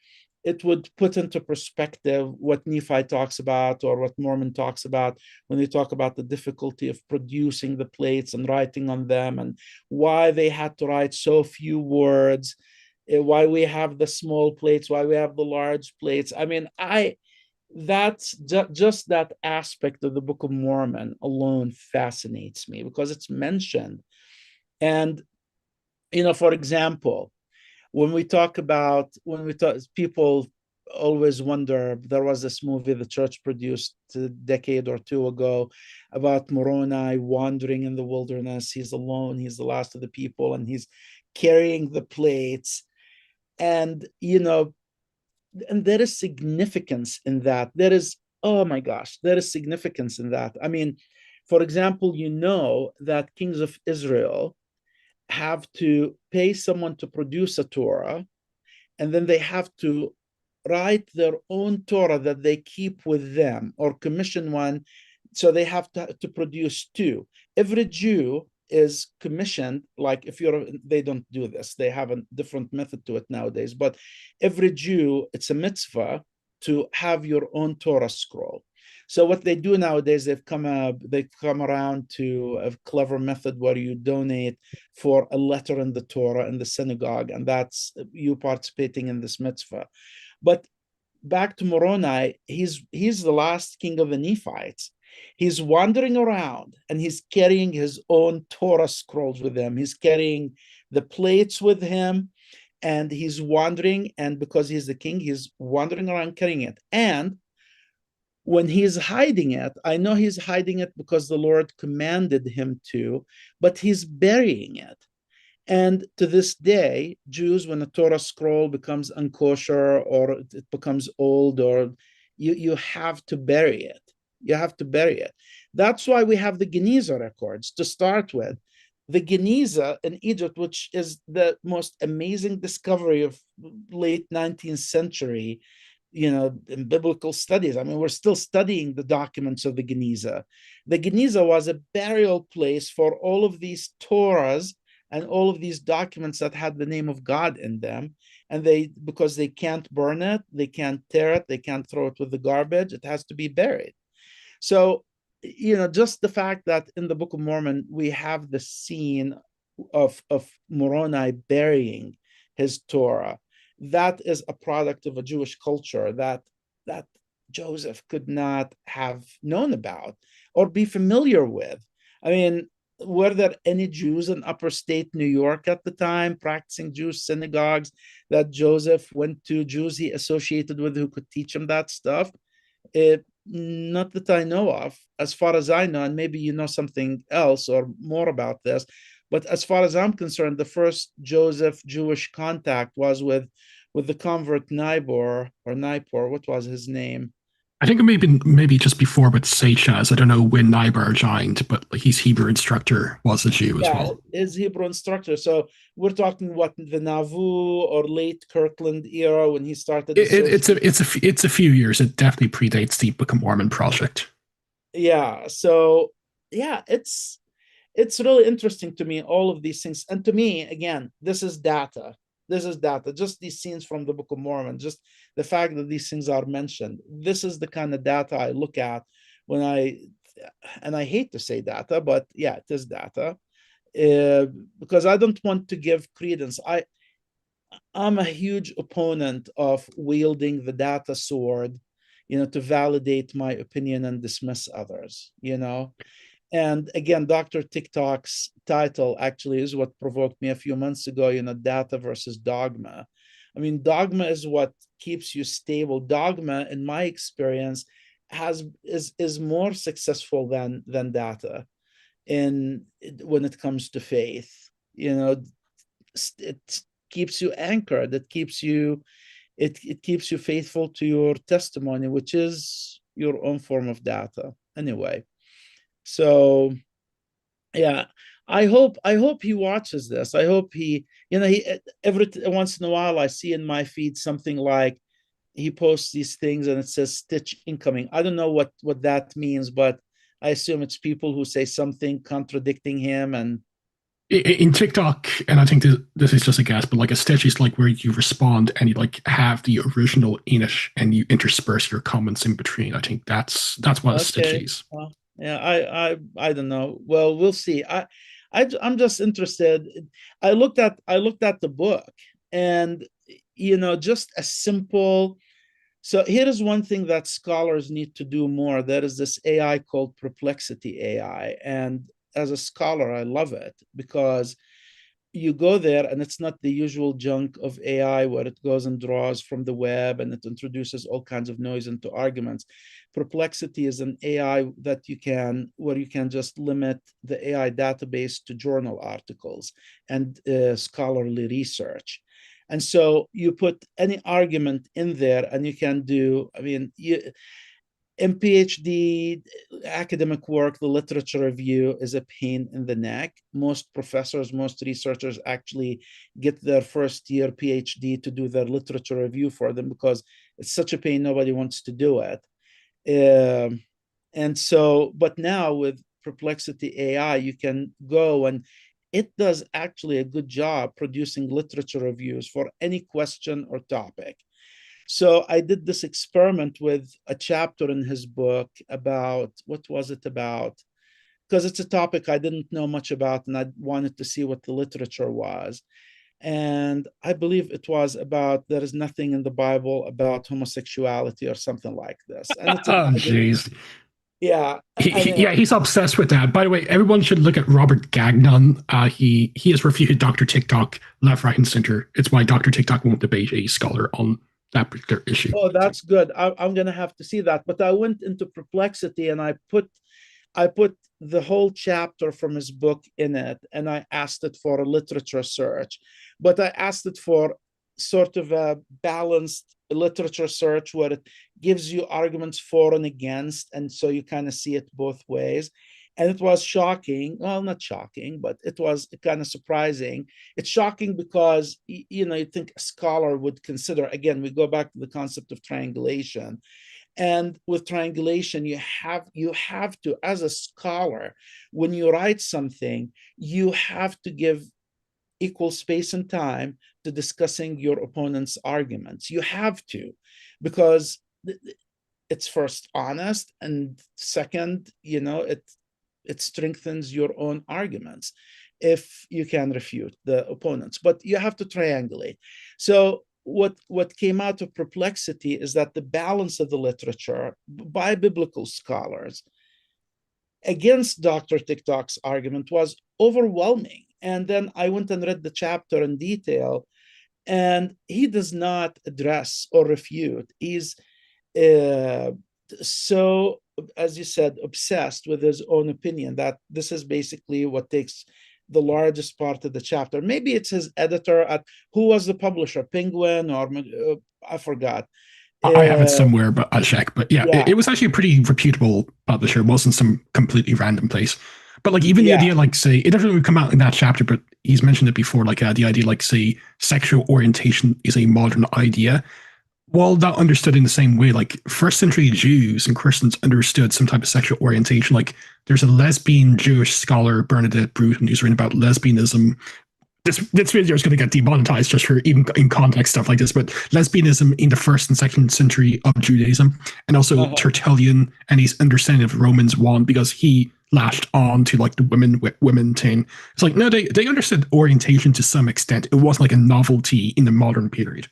it would put into perspective what Nephi talks about or what Mormon talks about when they talk about the difficulty of producing the plates and writing on them, and why they had to write so few words, why we have the small plates, why we have the large plates. I mean, that's just that aspect of the Book of Mormon alone fascinates me, because it's mentioned. And, for example, people always wonder, there was this movie the church produced a decade or two ago about Moroni wandering in the wilderness. He's alone, he's the last of the people, and he's carrying the plates. And and there is significance in that. Oh my gosh, there is significance in that. I mean, for example, that kings of Israel have to pay someone to produce a Torah, and then they have to write their own Torah that they keep with them or commission one. So they have to produce two. Every Jew is commissioned, like they don't do this, they have a different method to it nowadays, but every Jew, it's a mitzvah to have your own Torah scroll. So what they do nowadays, they've come around to a clever method where you donate for a letter in the Torah in the synagogue, and that's you participating in this mitzvah. But back to Moroni, he's the last king of the Nephites. He's wandering around and he's carrying his own Torah scrolls with him. He's carrying the plates with him, and he's wandering. And because he's the king, he's wandering around carrying it. And when he's hiding it, I know he's hiding it because the Lord commanded him to, but he's burying it. And to this day, Jews, when a Torah scroll becomes unkosher or it becomes old, or you have to bury it. You have to bury it. That's why we have the Geniza records to start with. The Geniza in Egypt, which is the most amazing discovery of late 19th century, in biblical studies. I mean, we're still studying the documents of the Geniza. The Geniza was a burial place for all of these Torahs and all of these documents that had the name of God in them. And because they can't burn it, they can't tear it, they can't throw it with the garbage, it has to be buried. So, just the fact that in the Book of Mormon, we have the scene of Moroni burying his Torah, that is a product of a Jewish culture that Joseph could not have known about or be familiar with. I mean, were there any Jews in upstate New York at the time practicing Jewish synagogues that Joseph went to, Jews he associated with who could teach him that stuff? Not that I know of, as far as I know, and maybe you know something else or more about this, but as far as I'm concerned, the first Joseph Jewish contact was with the convert Nibor or Nipor. What was his name? I think it maybe just before with Seychelles. I don't know when Nybar joined, but his Hebrew instructor was a Jew as Yeah, well. his Hebrew instructor. So we're talking what, the Nauvoo or late Kirtland era when he started associating. It's a few years. It definitely predates the Book of Mormon project. Yeah. So yeah, it's really interesting to me, all of these things. And to me, again, this is data. This is data. Just these scenes from the Book of Mormon, just the fact that these things are mentioned. This is the kind of data I look at when and I hate to say data, but yeah, it is data. Because I don't want to give credence. I'm a huge opponent of wielding the data sword, to validate my opinion and dismiss others, And again, Dr. TikTok's title actually is what provoked me a few months ago, data versus dogma. I mean, dogma is what keeps you stable. Dogma, in my experience, is more successful than data when it comes to faith. It keeps you anchored. It keeps you faithful to your testimony, which is your own form of data. Anyway, so yeah, I hope he watches this. I hope he every once in a while I see in my feed something like he posts these things and it says Stitch incoming. I don't know what that means, but I assume it's people who say something contradicting him. And In TikTok, and I think this is just a guess, but like a stitch is like where you respond and you like have the original in it and you intersperse your comments in between. I think that's what a stitch okay, is. well, yeah, I don't know. Well, we'll see. I'm just interested. I looked at the book, and just a simple. So here is one thing that scholars need to do more. There is this AI called Perplexity AI, and as a scholar, I love it because you go there and it's not the usual junk of AI where it goes and draws from the web and it introduces all kinds of noise into arguments. Perplexity is an AI where you can just limit the AI database to journal articles and scholarly research. And so you put any argument in there and you can do, I mean, in PhD academic work, the literature review is a pain in the neck. Most professors, most researchers actually get their first year PhD to do their literature review for them because it's such a pain, nobody wants to do it. And so, but now with Perplexity AI, you can go and it does actually a good job producing literature reviews for any question or topic. So I did this experiment with a chapter in his book about what was it about? Because it's a topic I didn't know much about and I wanted to see what the literature was. And I believe it was about there is nothing in the Bible about homosexuality or something like this. And it's a Oh, Bible. jeez. Yeah. Yeah, Anyway, he's obsessed with that. By the way, everyone should look at Robert Gagnon. He has refuted Dr. TikTok left, right, and center. It's why Dr. TikTok won't debate a scholar on that particular issue. oh, that's good. I'm gonna have to see that. But I went into Perplexity and I put the whole chapter from his book in it, and I asked it for a literature search, but I asked it for sort of a balanced literature search where it gives you arguments for and against, and so you kind of see it both ways. And it was shocking. Well, not shocking, but it was kind of surprising. It's shocking because you think a scholar would consider. Again, we go back to the concept of triangulation, and with triangulation you have to, as a scholar, when you write something, you have to give equal space and time to discussing your opponent's arguments. You have to, because it's first honest, and second, it strengthens your own arguments if you can refute the opponents, but you have to triangulate. So what came out of Perplexity is that the balance of the literature by biblical scholars against Dr. TikTok's argument was overwhelming. And then I went and read the chapter in detail, and he does not address or refute. He's uh, so, as you said, obsessed with his own opinion that this is basically what takes the largest part of the chapter. Maybe it's his editor at, who was the publisher, Penguin, or I forgot. I have it Uh, somewhere, but I'll check. But yeah, yeah, it was actually a pretty reputable publisher. It wasn't some completely random place. But like even the yeah, idea, like say, it doesn't really come out in that chapter, but he's mentioned it before. Like the idea, like say, sexual orientation is a modern idea. While not understood in the same way, like first century Jews and Christians understood some type of sexual orientation. Like there's a lesbian Jewish scholar, Bernadette Bruton, who's written about lesbianism. This video is going to get demonetized just for even in context stuff like this, but lesbianism in the first and second century of Judaism, and also uh-huh. Tertullian and his understanding of Romans 1, because he latched on to like the women thing. It's like, no, they understood orientation to some extent. It wasn't like a novelty in the modern period.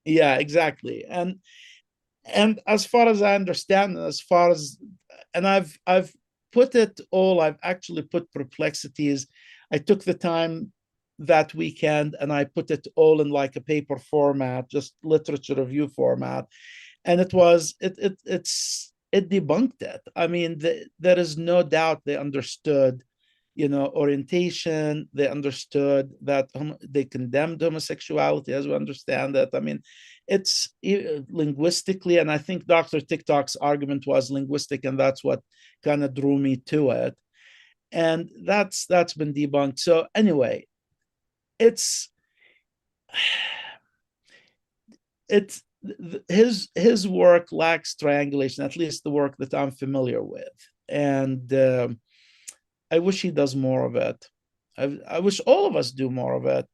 Yeah, exactly. And as far as I understand, as far as, and I've put it all, I've actually put Perplexities. I took the time that weekend and I put it all in like a paper format, just literature review format. And it debunked it. I mean, there is no doubt they understood, orientation. They understood that they condemned homosexuality as we understand it. I mean, it's linguistically, and I think Dr. TikTok's argument was linguistic, and that's what kind of drew me to it. And that's been debunked. So anyway, it's it's his work lacks triangulation, at least the work that I'm familiar with, and I wish he does more of it. I wish all of us do more of it.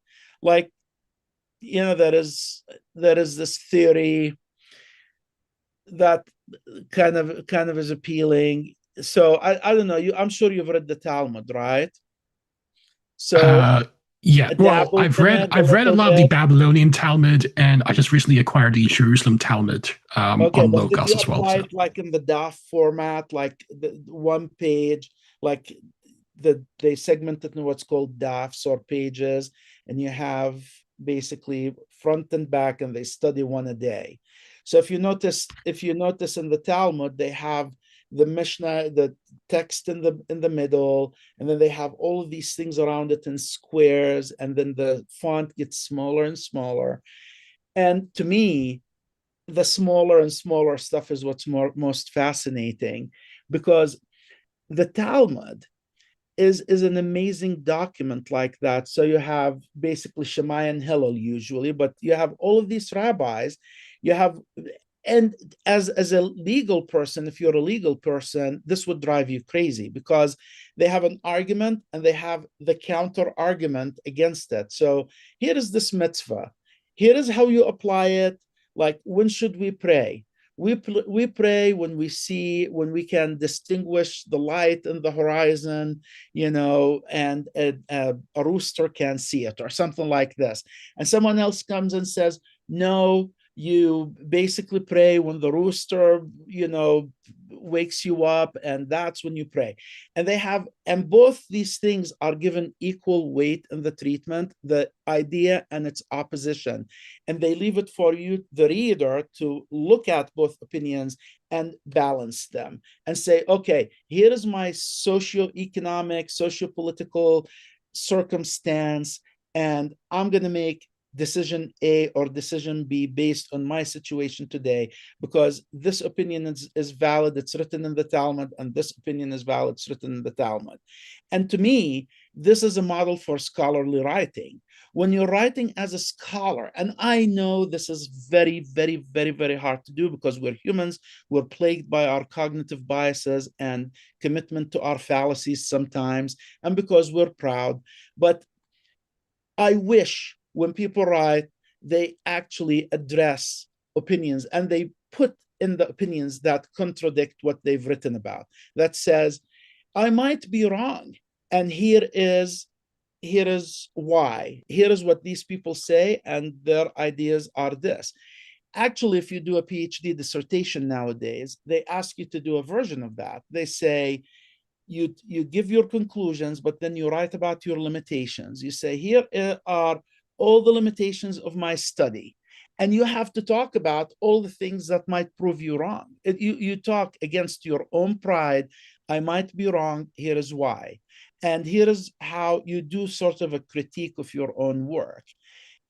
Like, there is this theory that kind of is appealing. So I don't know. I'm sure you've read the Talmud, right? So Uh, yeah, well, dabbled in it a I've read a little lot of the bit. Babylonian Talmud, and I just recently acquired the Jerusalem Talmud Okay, on but did Logos you as well. apply So it like in the DAF format, like the one page, like they segmented in what's called DAFs or pages, and you have basically front and back, and they study one a day. So if you notice in the Talmud, they have the Mishnah, the text in the middle, and then they have all of these things around it in squares, and then the font gets smaller and smaller. And to me, the smaller and smaller stuff is what's most fascinating, because the Talmud is an amazing document like that. So you have basically Shammai and Hillel usually, but you have all of these rabbis. You have, and as a legal person, if you're a legal person, this would drive you crazy, because they have an argument and they have the counter argument against it. So here is this mitzvah. Here is how you apply it. Like, when should we pray? We pray when we can distinguish the light in the horizon, and a rooster can see it, or something like this. And someone else comes and says, no, you basically pray when the rooster, wakes you up, and that's when you pray. And both these things are given equal weight in the treatment, the idea and its opposition. And they leave it for you, the reader, to look at both opinions and balance them and say, okay, here is my socio-economic, socio-political circumstance, and I'm going to make decision A or decision B based on my situation today, because this opinion is valid, it's written in the Talmud, and this opinion is valid, it's written in the Talmud. And to me, this is a model for scholarly writing. When you're writing as a scholar, and I know this is very, very, very, very hard to do, because we're humans, we're plagued by our cognitive biases and commitment to our fallacies sometimes, and because we're proud. But I wish when people write, they actually address opinions, and they put in the opinions that contradict what they've written about, that says, I might be wrong, and here is why. Here is what these people say, and their ideas are this. Actually, if you do a PhD dissertation nowadays, they ask you to do a version of that. They say, you give your conclusions, but then you write about your limitations. You say, here are all the limitations of my study. And you have to talk about all the things that might prove you wrong. You talk against your own pride. I might be wrong. Here is why. And here is how you do sort of a critique of your own work.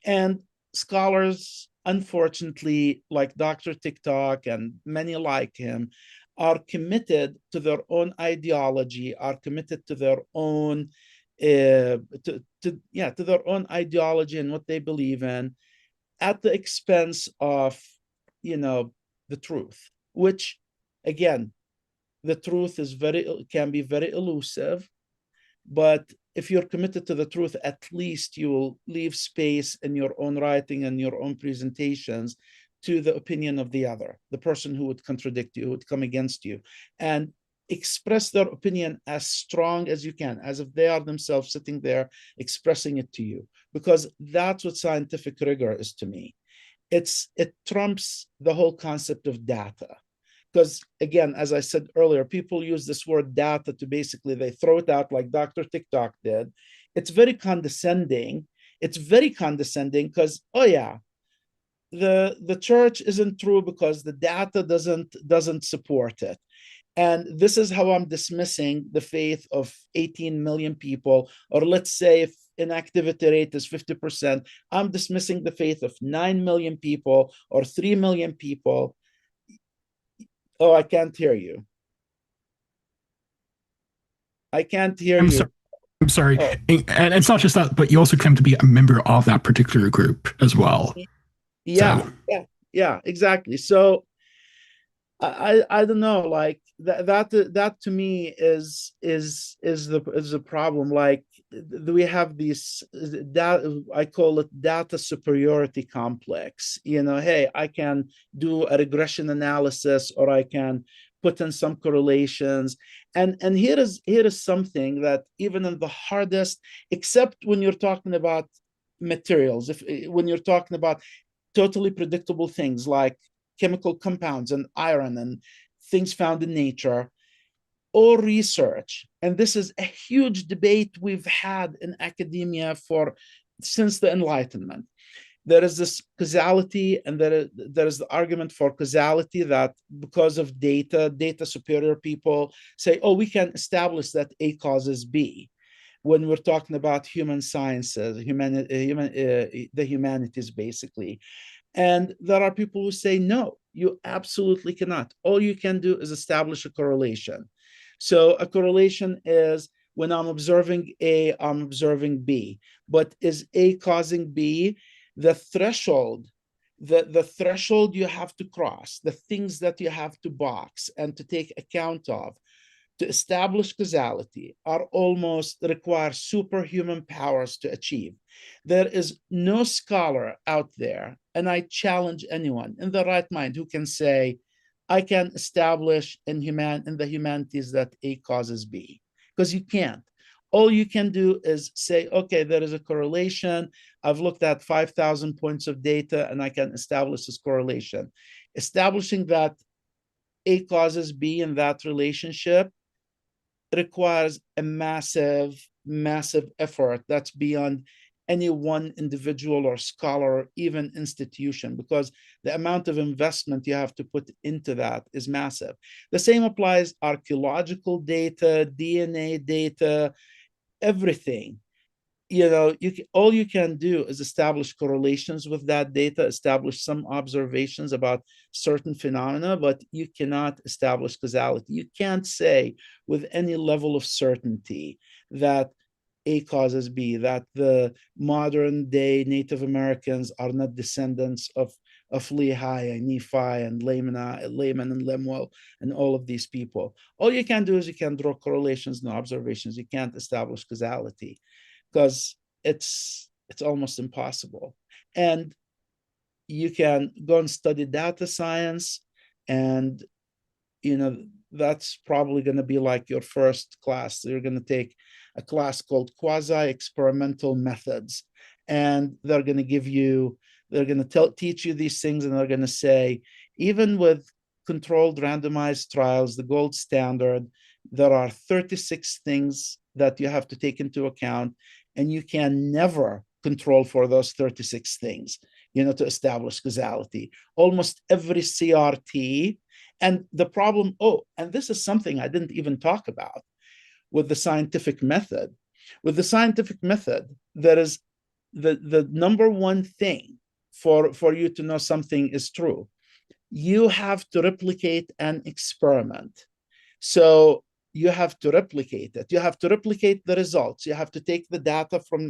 And scholars, unfortunately, like Dr. TikTok and many like him, are committed to their own ideology, are committed to their own to their own ideology and what they believe in, at the expense of the truth, which, again, the truth can be very elusive. But if you're committed to the truth, at least you will leave space in your own writing and your own presentations to the opinion of the other, the person who would contradict you, who would come against you, and express their opinion as strong as you can, as if they are themselves sitting there expressing it to you, because that's what scientific rigor is to me. It trumps the whole concept of data. Because, again, as I said earlier, people use this word data to basically, they throw it out like Dr. TikTok did. It's very condescending. It's very condescending because, oh yeah, the church isn't true because the data doesn't support it. And this is how I'm dismissing the faith of 18 million people, or let's say if inactivity rate is 50%, I'm dismissing the faith of 9 million people or 3 million people. Oh, I can't hear you. I can't hear you. I'm sorry. Oh, And it's not just that, but you also claim to be a member of that particular group as well. yeah, So, yeah, exactly. So I don't know, like that to me is the problem. Like, we have these I call it data superiority complex. Hey, I can do a regression analysis, or I can put in some correlations, and here is something that even in the hardest, except when you're talking about materials, if when you're talking about totally predictable things like chemical compounds and iron and things found in nature, or research. And this is a huge debate we've had in academia since the Enlightenment. there is this causality, and there is the argument for causality that because of data superior people say, oh, we can establish that A causes B. When we're talking about human sciences, the humanities, basically. And there are people who say, no, you absolutely cannot. All you can do is establish a correlation. So a correlation is when I'm observing A, I'm observing B. But is A causing B? The threshold, the threshold you have to cross, the things that you have to box and to take account of to establish causality are almost require superhuman powers to achieve. There is no scholar out there, and I challenge anyone in the right mind who can say, I can establish in the humanities that A causes B, because you can't. All you can do is say, okay, there is a correlation. I've looked at 5,000 points of data and I can establish this correlation. Establishing that A causes B in that relationship requires a massive effort that's beyond any one individual or scholar or even institution, because the amount of investment you have to put into that is massive. The same applies archaeological data, DNA data, everything. All you can do is establish correlations with that data, establish some observations about certain phenomena, but you cannot establish causality. You can't say with any level of certainty that A causes B, that the modern day Native Americans are not descendants of Lehi and Nephi and Laman and Lemuel and all of these people. All you can do is you can draw correlations and observations. You can't establish causality, because it's almost impossible. And you can go and study data science, and that's probably going to be like your first class. You're going to take a class called quasi-experimental methods, and they're going to teach you these things, and they're going to say, even with controlled randomized trials, the gold standard, there are 36 things that you have to take into account, and you can never control for those 36 things, to establish causality. Almost every CRT, and the problem, and this is something I didn't even talk about with the scientific method. With the scientific method, there is the number one thing for you to know something is true. You have to replicate an experiment. So you have to replicate it. You have to replicate the results. You have to take the data from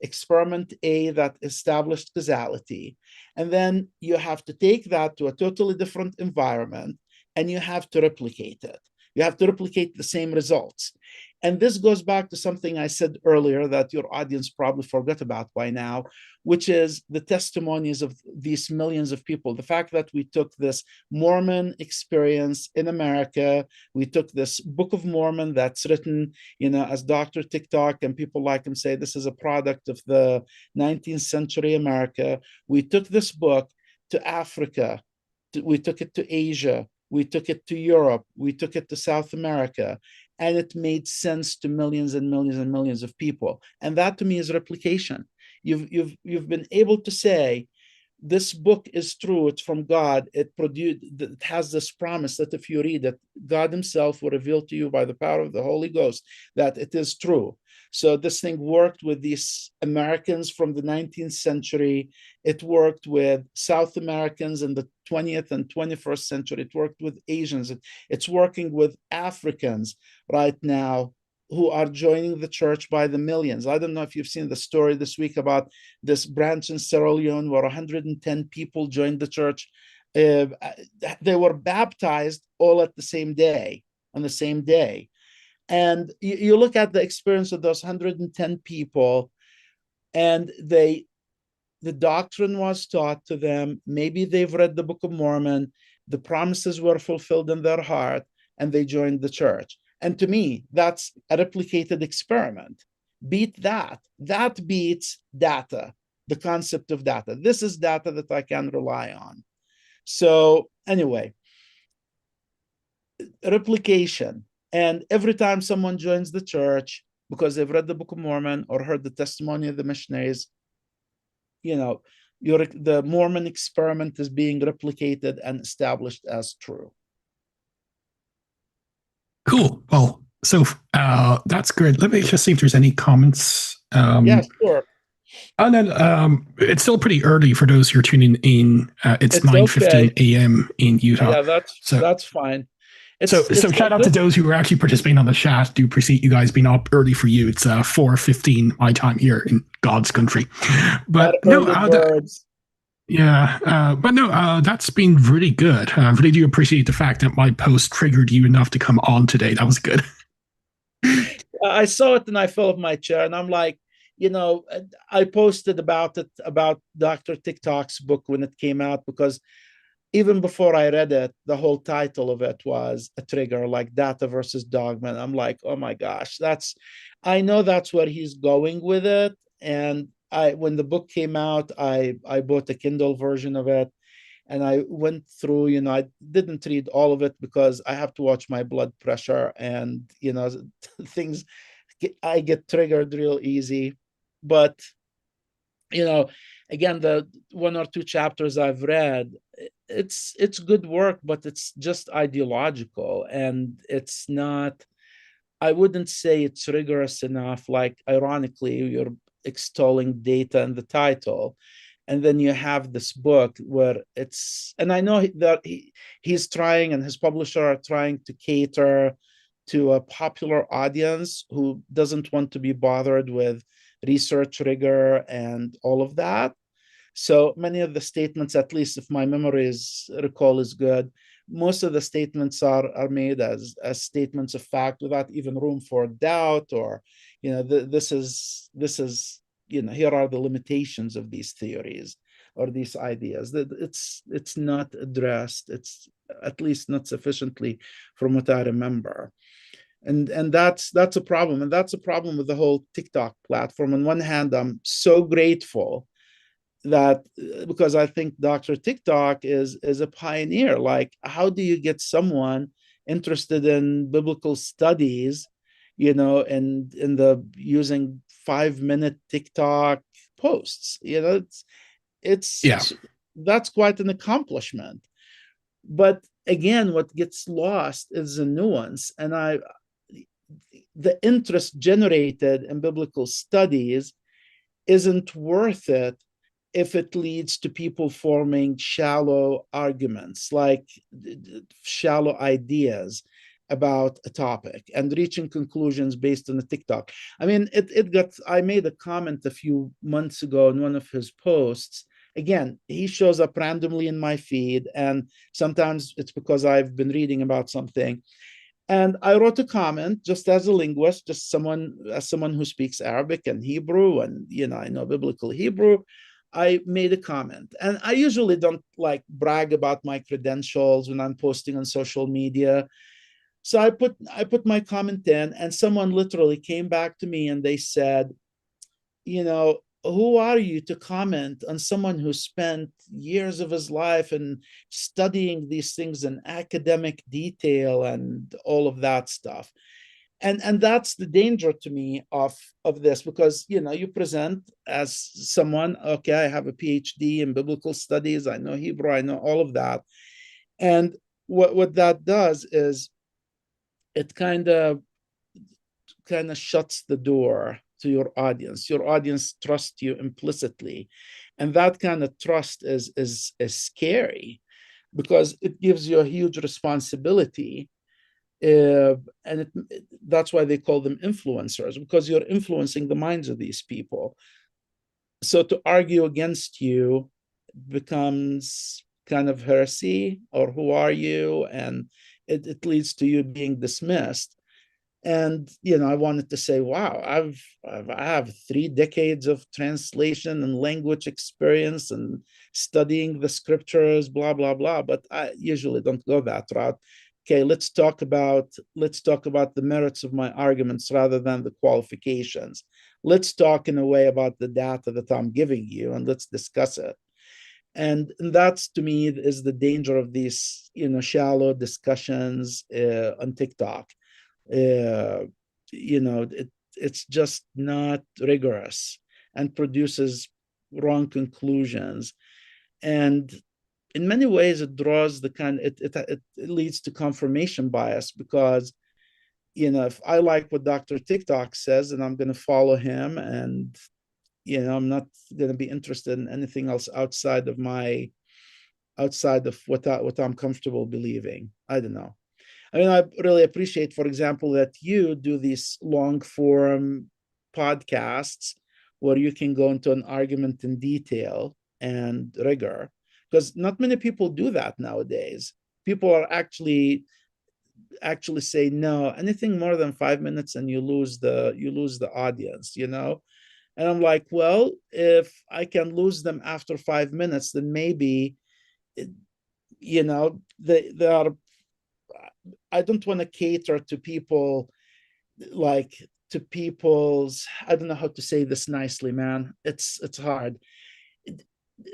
experiment A that established causality, and then you have to take that to a totally different environment, and you have to replicate it. You have to replicate the same results. And this goes back to something I said earlier that your audience probably forgot about by now, which is the testimonies of these millions of people. The fact that we took this Mormon experience in America, we took this Book of Mormon that's written, as Dr. TikTok and people like him say, this is a product of the 19th century America. We took this book to Africa, we took it to Asia, we took it to Europe, we took it to South America, and it made sense to millions and millions and millions of people. And that to me is replication. You've been able to say, this book is true, it's from God, it has this promise that if you read it, God himself will reveal to you by the power of the Holy Ghost that it is true. So this thing worked with these Americans from the 19th century. It worked with South Americans in the 20th and 21st century. It worked with Asians. It's working with Africans right now who are joining the church by the millions. I don't know if you've seen the story this week about this branch in Sierra Leone where 110 people joined the church. They were baptized all at the same day, on the same day. And you look at the experience of those 110 people, and the doctrine was taught to them. Maybe they've read the Book of Mormon, the promises were fulfilled in their heart, and they joined the church. And to me, that's a replicated experiment. Beat that. That beats data, the concept of data. This is data that I can rely on. So anyway, replication. And every time someone joins the church because they've read the Book of Mormon or heard the testimony of the missionaries, the Mormon experiment is being replicated and established as true. Cool. Well, so that's good. Let me just see if there's any comments. Yeah, sure. And then it's still pretty early for those who are tuning in. It's It's 9:15 okay. a.m. in Utah. Yeah, So that's fine. so It's a shout out to good those who are actually participating on the chat. Do appreciate you guys being up early for you. It's 4:15 my time here in God's country. that But no, early birds. yeah, but no, that's been really good. I really do appreciate the fact that my post triggered you enough to come on today. That was good. I saw it and I fell off my chair, and I'm like, I posted about it, about Dr. TikTok's book when it came out, because even before I read it, the whole title of it was a trigger, like data versus dogma. And I'm like, oh my gosh, I know that's where he's going with it. And when the book came out, I bought a Kindle version of it, and I went through, I didn't read all of it because I have to watch my blood pressure, and, things, I get triggered real easy. But, you know, again, the one or two chapters I've read, it's good work, but it's just ideological, and it's not, I wouldn't say it's rigorous enough. Like, ironically, you're extolling data in the title, and then you have this book where and I know that he's trying, and his publisher are trying to cater to a popular audience who doesn't want to be bothered with research rigor and all of that. So many of the statements, at least if my memory is recall is good, most of the statements are made as statements of fact without even room for doubt, or, this is, here are the limitations of these theories or these ideas. That it's not addressed. It's at least not sufficiently, from what I remember. And that's a problem, and that's a problem with the whole TikTok platform. On one hand, I'm so grateful that, because I think Dr. TikTok is a pioneer. Like, how do you get someone interested in biblical studies, and in the using 5-minute TikTok posts? Yeah, It's that's quite an accomplishment. But again, what gets lost is the nuance, and the interest generated in biblical studies isn't worth it if it leads to people forming shallow arguments, like shallow ideas about a topic and reaching conclusions based on a TikTok. I mean, I made a comment a few months ago in one of his posts. Again, he shows up randomly in my feed, and sometimes it's because I've been reading about something. And I wrote a comment, just as a linguist, just someone who speaks Arabic and Hebrew, and, I know biblical Hebrew. I made a comment, and I usually don't like brag about my credentials when I'm posting on social media. So I put my comment in, and someone literally came back to me and they said, who are you to comment on someone who spent years of his life and studying these things in academic detail and all of that stuff? And that's the danger to me of this, because, you present as someone, okay, I have a PhD in biblical studies, I know Hebrew, I know all of that. And what that does is it kind of shuts the door to your audience. Your audience trusts you implicitly, and that kind of trust is scary, because it gives you a huge responsibility. And that's why they call them influencers, because you're influencing the minds of these people. So to argue against you becomes kind of heresy, or who are you, and it leads to you being dismissed. And, I wanted to say, wow, I have 3 decades of translation and language experience and studying the scriptures, blah blah blah. But I usually don't go that route. Okay, let's talk about the merits of my arguments rather than the qualifications. Let's talk in a way about the data that I'm giving you, and let's discuss it. And that's, to me, is the danger of these, shallow discussions on TikTok. uh, it's just not rigorous and produces wrong conclusions. And in many ways, it draws the kind, it leads to confirmation bias because, if I like what Dr. TikTok says, and I'm going to follow him, and, I'm not going to be interested in anything else outside of what I'm comfortable believing. I don't know. I mean, I really appreciate, for example, that you do these long form podcasts where you can go into an argument in detail and rigor, because not many people do that nowadays. People are actually say no, anything more than 5 minutes and you lose the audience. And I'm like, well, if I can lose them after 5 minutes, then maybe they are. I don't want to cater to people, like, to people's, I don't know how to say this nicely, man. It's hard.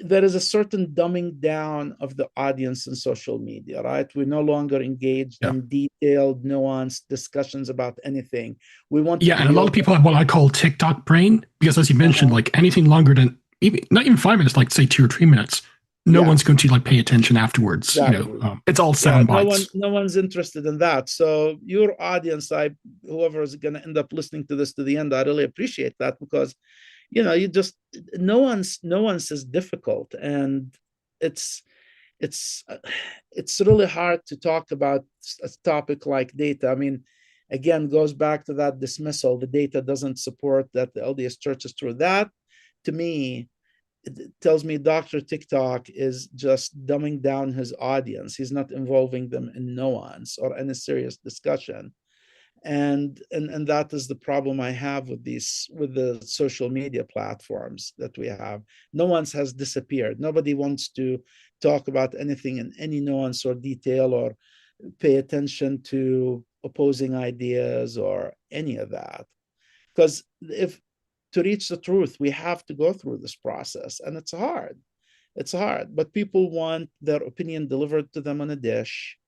There is a certain dumbing down of the audience in social media, right? We're no longer engaged Yeah. in detailed, nuanced discussions about anything. We want to Yeah, and a be lot of open. people have what I call TikTok brain because, as you mentioned, Uh-huh. like anything longer than even not even 5 minutes, like say 2 or 3 minutes, no Yeah, one's going to like pay attention afterwards. exactly. It's all Yeah, sound no one bites. no one's interested in that. So your audience, whoever is going to end up listening to this to the end, I really appreciate that, because you just, no one's is difficult, and it's it's uh, it's really hard to talk about a topic like data. I mean, again, goes back to that dismissal. The data doesn't support that the LDS Church is true. That, to me, it tells me Dr. TikTok is just dumbing down his audience. He's not involving them in nuance or any serious discussion. And that is the problem I have with the social media platforms that we have. No one has disappeared. Nobody wants to talk about anything in any nuance or detail, or pay attention to opposing ideas or any of that. Because if to reach the truth, we have to go through this process, and it's hard. It's hard, but people want their opinion delivered to them on a dish.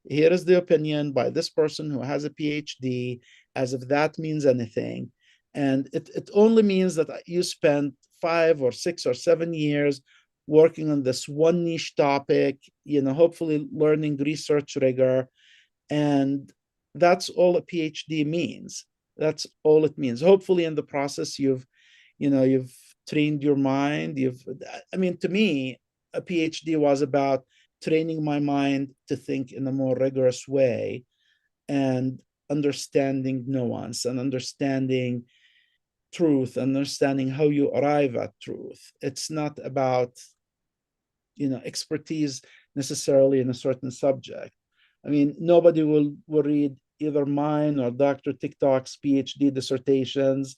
Here is the opinion by this person who has a PhD, as if that means anything. And it only means that you spent 5 or 6 or 7 years working on this one niche topic, hopefully learning research rigor. And that's all a PhD means. That's all it means. Hopefully, in the process, you've trained your mind. I mean, to me, a PhD was about training my mind to think in a more rigorous way, and understanding nuance, and understanding truth, understanding how you arrive at truth. It's not about expertise necessarily in a certain subject. I mean, nobody will read either mine or Dr. TikTok's PhD dissertations.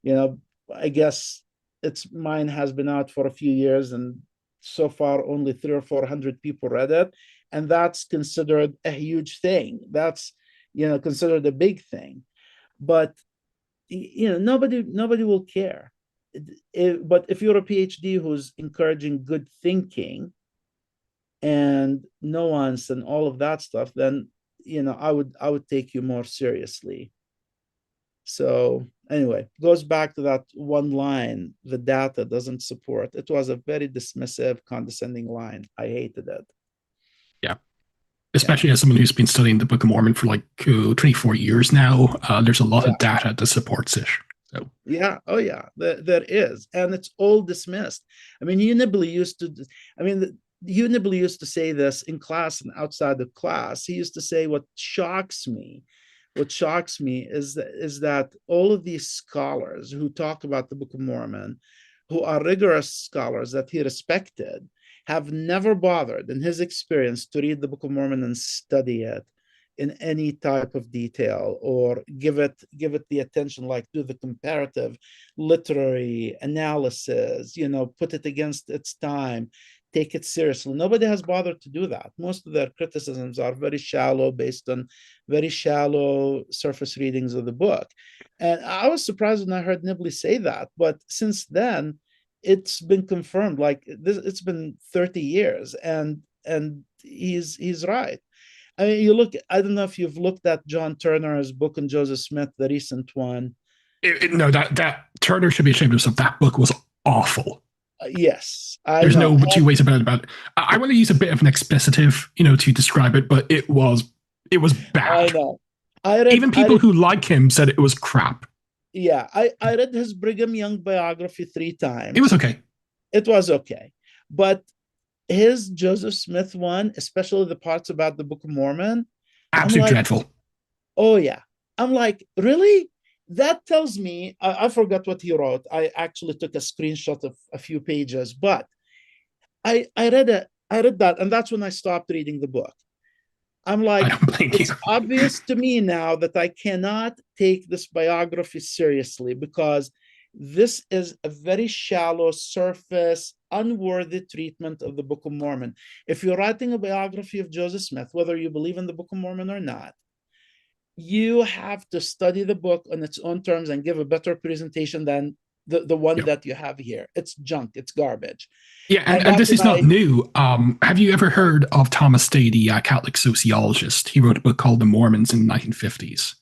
You know, I guess it's mine has been out for a few years, and so far only 300 or 400 people read it, and that's considered a huge thing. That's considered a big thing, but nobody will care. But if you're a PhD who's encouraging good thinking and nuance and all of that stuff, then I would take you more seriously. So anyway, goes back to that one line: the data doesn't support. It was a very dismissive, condescending line. I hated it. Yeah. Yeah, Especially as someone who's been studying the Book of Mormon for like 24 years now, there's a lot yeah, of data that supports it. So, yeah. Oh yeah, there is, and it's all dismissed. I mean, Unibly used to. I mean, Unibly used to say this in class and outside of class. He used to say, what shocks me is that all of these scholars who talk about the Book of Mormon, who are rigorous scholars that he respected, have never bothered, in his experience, to read the Book of Mormon and study it in any type of detail, or give it the attention, like do the comparative literary analysis, put it against its time, take it seriously. Nobody has bothered to do that. Most of their criticisms are very shallow, based on very shallow surface readings of the book. And I was surprised when I heard Nibley say that. But since then, it's been confirmed. Like this, it's been 30 years, and he's right. I mean, I don't know if you've looked at John Turner's book and Joseph Smith, the recent one. no, that Turner should be ashamed of himself. That book was awful. Yes, I There's know. no two ways about it. I want to use a bit of an expletive, to describe it, but it was I bad. know. Even I people read, who like him said it was crap. yeah, I read his Brigham Young biography three It was times. okay. It was okay. But his Joseph Smith one, especially the parts about the Book of Mormon, I'm Absolute like, dreadful. oh yeah. I'm like, really? That tells me, I forgot what he wrote. I actually took a screenshot of a few pages, but I read that, and that's when I stopped reading the book. I'm I like, don't blame you. it's obvious to me now that I cannot take this biography seriously because this is a very shallow, surface, unworthy treatment of the Book of Mormon. If you're writing a biography of Joseph Smith, whether you believe in the Book of Mormon or not, you have to study the book on its own terms and give a better presentation than the one Yeah. that you have here. It's junk, it's garbage. Yeah, and, And and that's this when is not I, new. Have you ever heard of Thomas Day, the Catholic sociologist? He wrote a book called The Mormons in the 1950s.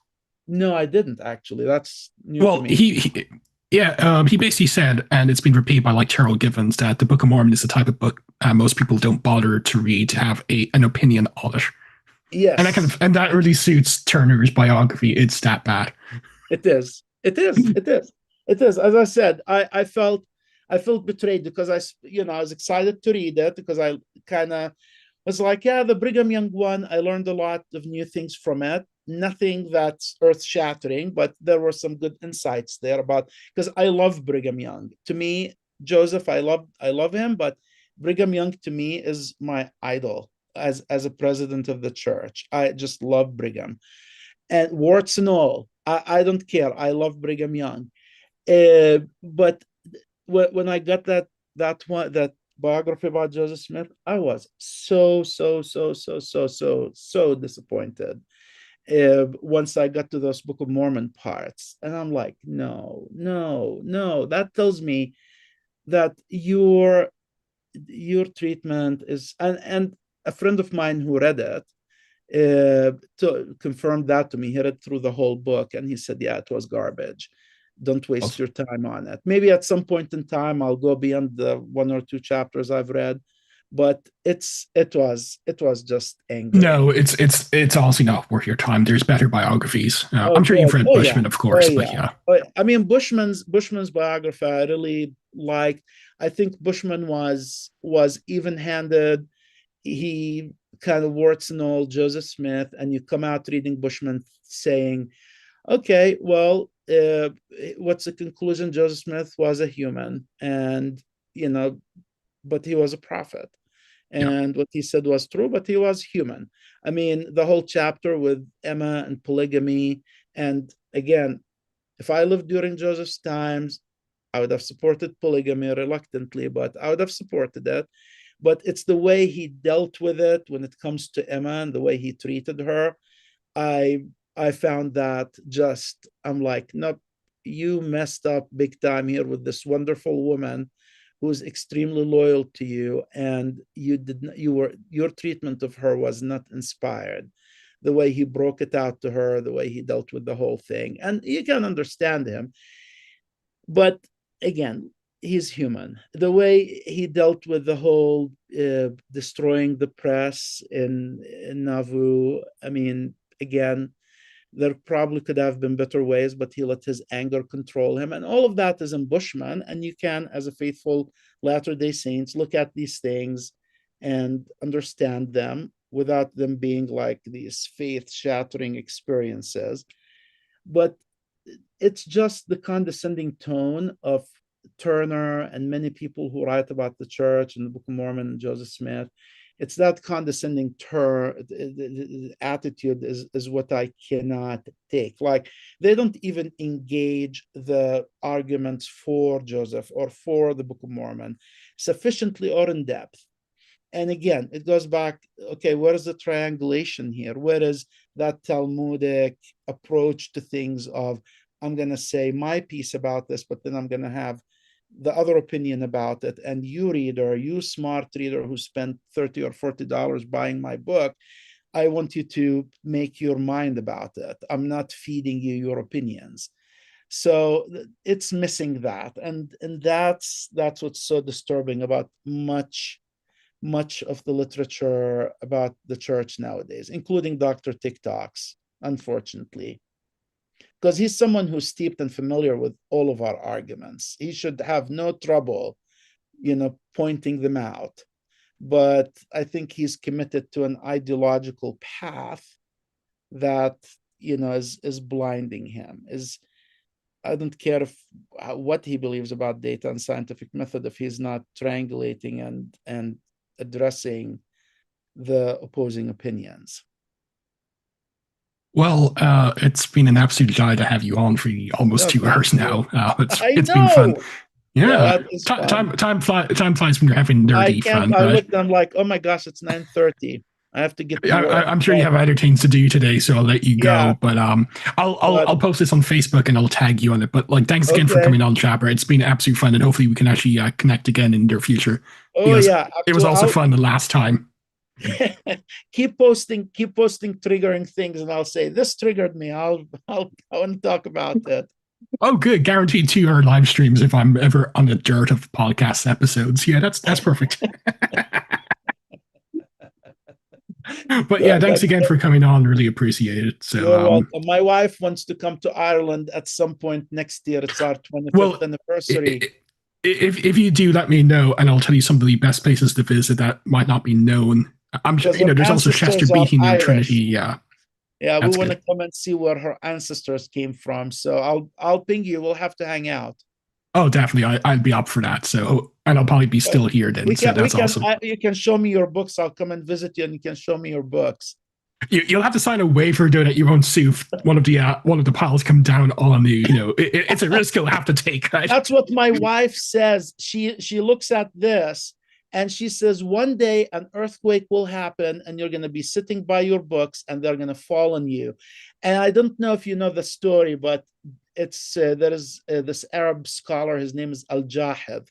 no, I didn't actually. That's new to Well, me. he basically said, and it's been repeated by like Terrell Givens, that the Book of Mormon is the type of book most people don't bother to read to have an opinion on it, and Yes, that really suits Turner's biography. It's that bad. it is. It is. It is. It is. As I said, I felt betrayed because I was excited to read it because I kind of was like, yeah, the Brigham Young one, I learned a lot of new things from it. Nothing that's earth shattering, but there were some good insights there about because I love Brigham Young. To me, Joseph, I love him, but Brigham Young to me is my idol as a president of the church. I just love Brigham and warts and all. I don't care. I love Brigham Young. But when I got that biography about Joseph Smith, I was so disappointed. Once I got to those Book of Mormon parts, and I'm like, no, no, no. That tells me that your treatment is, and a friend of mine who read it to confirm that to me. He read through the whole book and he said, yeah, it was garbage. Don't waste your time on it. Maybe at some point in time I'll go beyond the one or two chapters I've read, but it was just No, angering. it's honestly not worth your time. There's better biographies. Oh I'm sure you've good. read Oh yeah. Bushman, of Oh course, but yeah. yeah. Oh, I mean Bushman's biography I really liked. I think Bushman was even-handed. He kind of warts and all Joseph Smith, and you come out reading Bushman saying, okay, well, what's the conclusion? Joseph Smith was a human, and you know, but he was a prophet, Yeah. and what he said was true, but he was human. I mean, the whole chapter with Emma and polygamy, and again, if I lived during Joseph's times, I would have supported polygamy reluctantly, but I would have supported it. But it's the way he dealt with it when it comes to Emma and the way he treated her. I I found that just I'm like, nope, you messed up big time here with this wonderful woman who's extremely loyal to you, and you did not, you were your treatment of her was not inspired. The way he broke it out to her, the way he dealt with the whole thing, and you can understand him, but again, he's human. The way he dealt with the whole destroying the press in Nauvoo, I mean, again, there probably could have been better ways, but he let his anger control him. And all of that is in Bushman. And you can, as a faithful Latter day Saints, look at these things and understand them without them being like these faith shattering experiences. But it's just the condescending tone of Turner and many people who write about the church and the Book of Mormon and Joseph Smith. It's that condescending attitude is what I cannot take. Like they don't even engage the arguments for Joseph or for the Book of Mormon sufficiently or in depth. And again, it goes back, okay, where is the triangulation here? Where is that Talmudic approach to things of, I'm going to say my piece about this, but then I'm going to have the other opinion about it. And you reader, you smart reader who spent $30 or $40 buying my book, I want you to make your mind about it. I'm not feeding you your opinions. So it's missing that, and that's what's so disturbing about much of the literature about the church nowadays, including Dr. TikTok's, unfortunately, because he's someone who's steeped and familiar with all of our arguments. He should have no trouble, pointing them out. But I think he's committed to an ideological path that, is blinding him. I don't care what he believes about data and scientific method if he's not triangulating and addressing the opposing opinions. Well, it's been an absolute joy to have you on for almost No, 2 hours thank you. now. I It's been fun. know. Yeah, Yeah, that is fun. time flies when you're having I nerdy can't. fun. I But looked. I'm like, oh my gosh, it's 9:30. I have to get to work. I'm sure you But have other things to do today, so I'll let you yeah, go. But but I'll post this on Facebook and I'll tag you on it. But like, thanks again for okay. coming on, Jabra. It's been absolute fun, and hopefully we can actually connect again in the near future Oh because yeah, it was absolutely. also fun the last time. Keep posting triggering things, and I'll say this triggered me. I want to talk about it. Oh, good. Guaranteed 2 hour live streams if I'm ever on the dirt of podcast episodes. Yeah, that's perfect. But yeah, No, thanks again for coming on. Really appreciate it. So, you're welcome. My wife wants to come to Ireland at some point next year. It's our 25th well, anniversary. if you do, let me know, and I'll tell you some of the best places to visit that might not be known. I'm sure Because her there's also Chester ancestors are Beatty near Trinity. Irish. Yeah, Yeah, we that's want to good. come and see where her ancestors came from. So I'll ping you. We'll have to hang out. Oh, definitely. I'd be up for that. So, and I'll probably be But still here then. we So can we that's can awesome. you can show me your books. I'll come and visit you, and you can show me your books. You'll have to sign a waiver doing that. You won't sue if one of the piles come down on you. It's a risk you'll have to take. Right? That's what my wife says. She looks at this and she says, one day an earthquake will happen, and you're going to be sitting by your books, and they're going to fall on you. And I don't know if you know the story, but it's there is this Arab scholar. His name is Al-Jahid,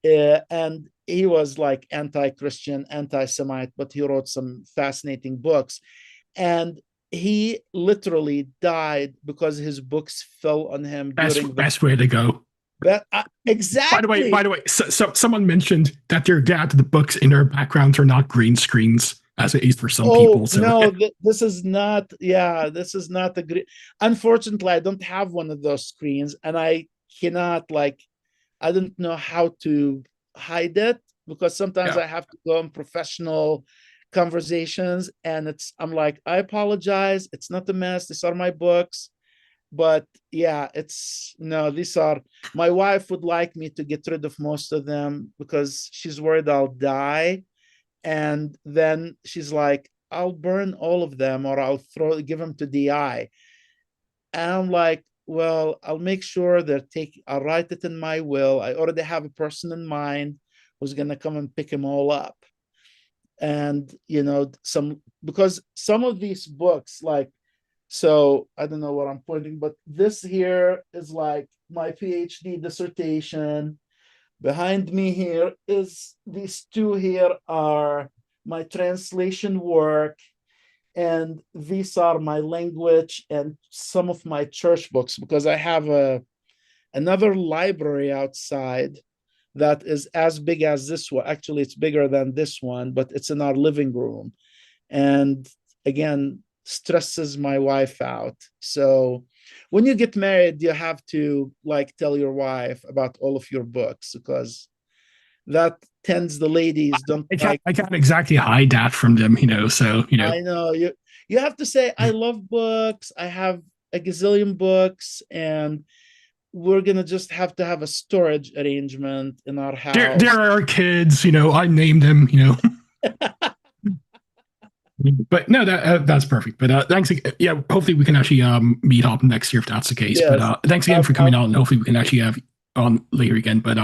and he was like anti-Christian, anti-Semite, but he wrote some fascinating books. And he literally died because his books fell on him during the. Best way to go. Exactly. By the way, so someone mentioned that they're glad the books in their backgrounds are not green screens, as it is for some Oh people. So no, this is not. Yeah, this is not a great. Unfortunately, I don't have one of those screens, and I cannot like. I don't know how to hide it, because sometimes yeah, I have to go in professional conversations, and I'm like, I apologize. It's not a mess. These are my books. But yeah, it's no, these are. My wife would like me to get rid of most of them because she's worried I'll die. And then she's like, I'll burn all of them, or give them to DI. And I'm like, well, I'll make sure I'll write it in my will. I already have a person in mind who's going to come and pick them all up. And, because some of these books, like, so I don't know what I'm pointing, but this here is like my PhD dissertation. Behind me here is these two here are my translation work, and these are my language and some of my church books, because I have another library outside that is as big as this one. Actually, it's bigger than this one, but it's in our living room. And again, stresses my wife out. So when you get married, you have to like tell your wife about all of your books, because that tends the ladies don't like. I can't exactly hide that from them. So I know you have to say, I love books. I have a gazillion books, and we're gonna just have to have a storage arrangement in our there house. are kids. I named them. But no, that's perfect. But thanks. Yeah, hopefully we can actually meet up next year if that's the case. But Yes. thanks again for coming on, and hopefully we can actually have on later again. But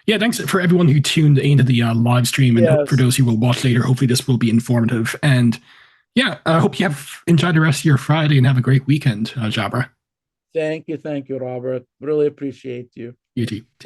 yeah, thanks for everyone who tuned into the live stream, and for Yes. those who will watch later, hopefully this will be informative. And yeah, I hope you have enjoyed the rest of your Friday and have a great weekend, Jabra. Thank you, Robert. Really appreciate you. You too. Take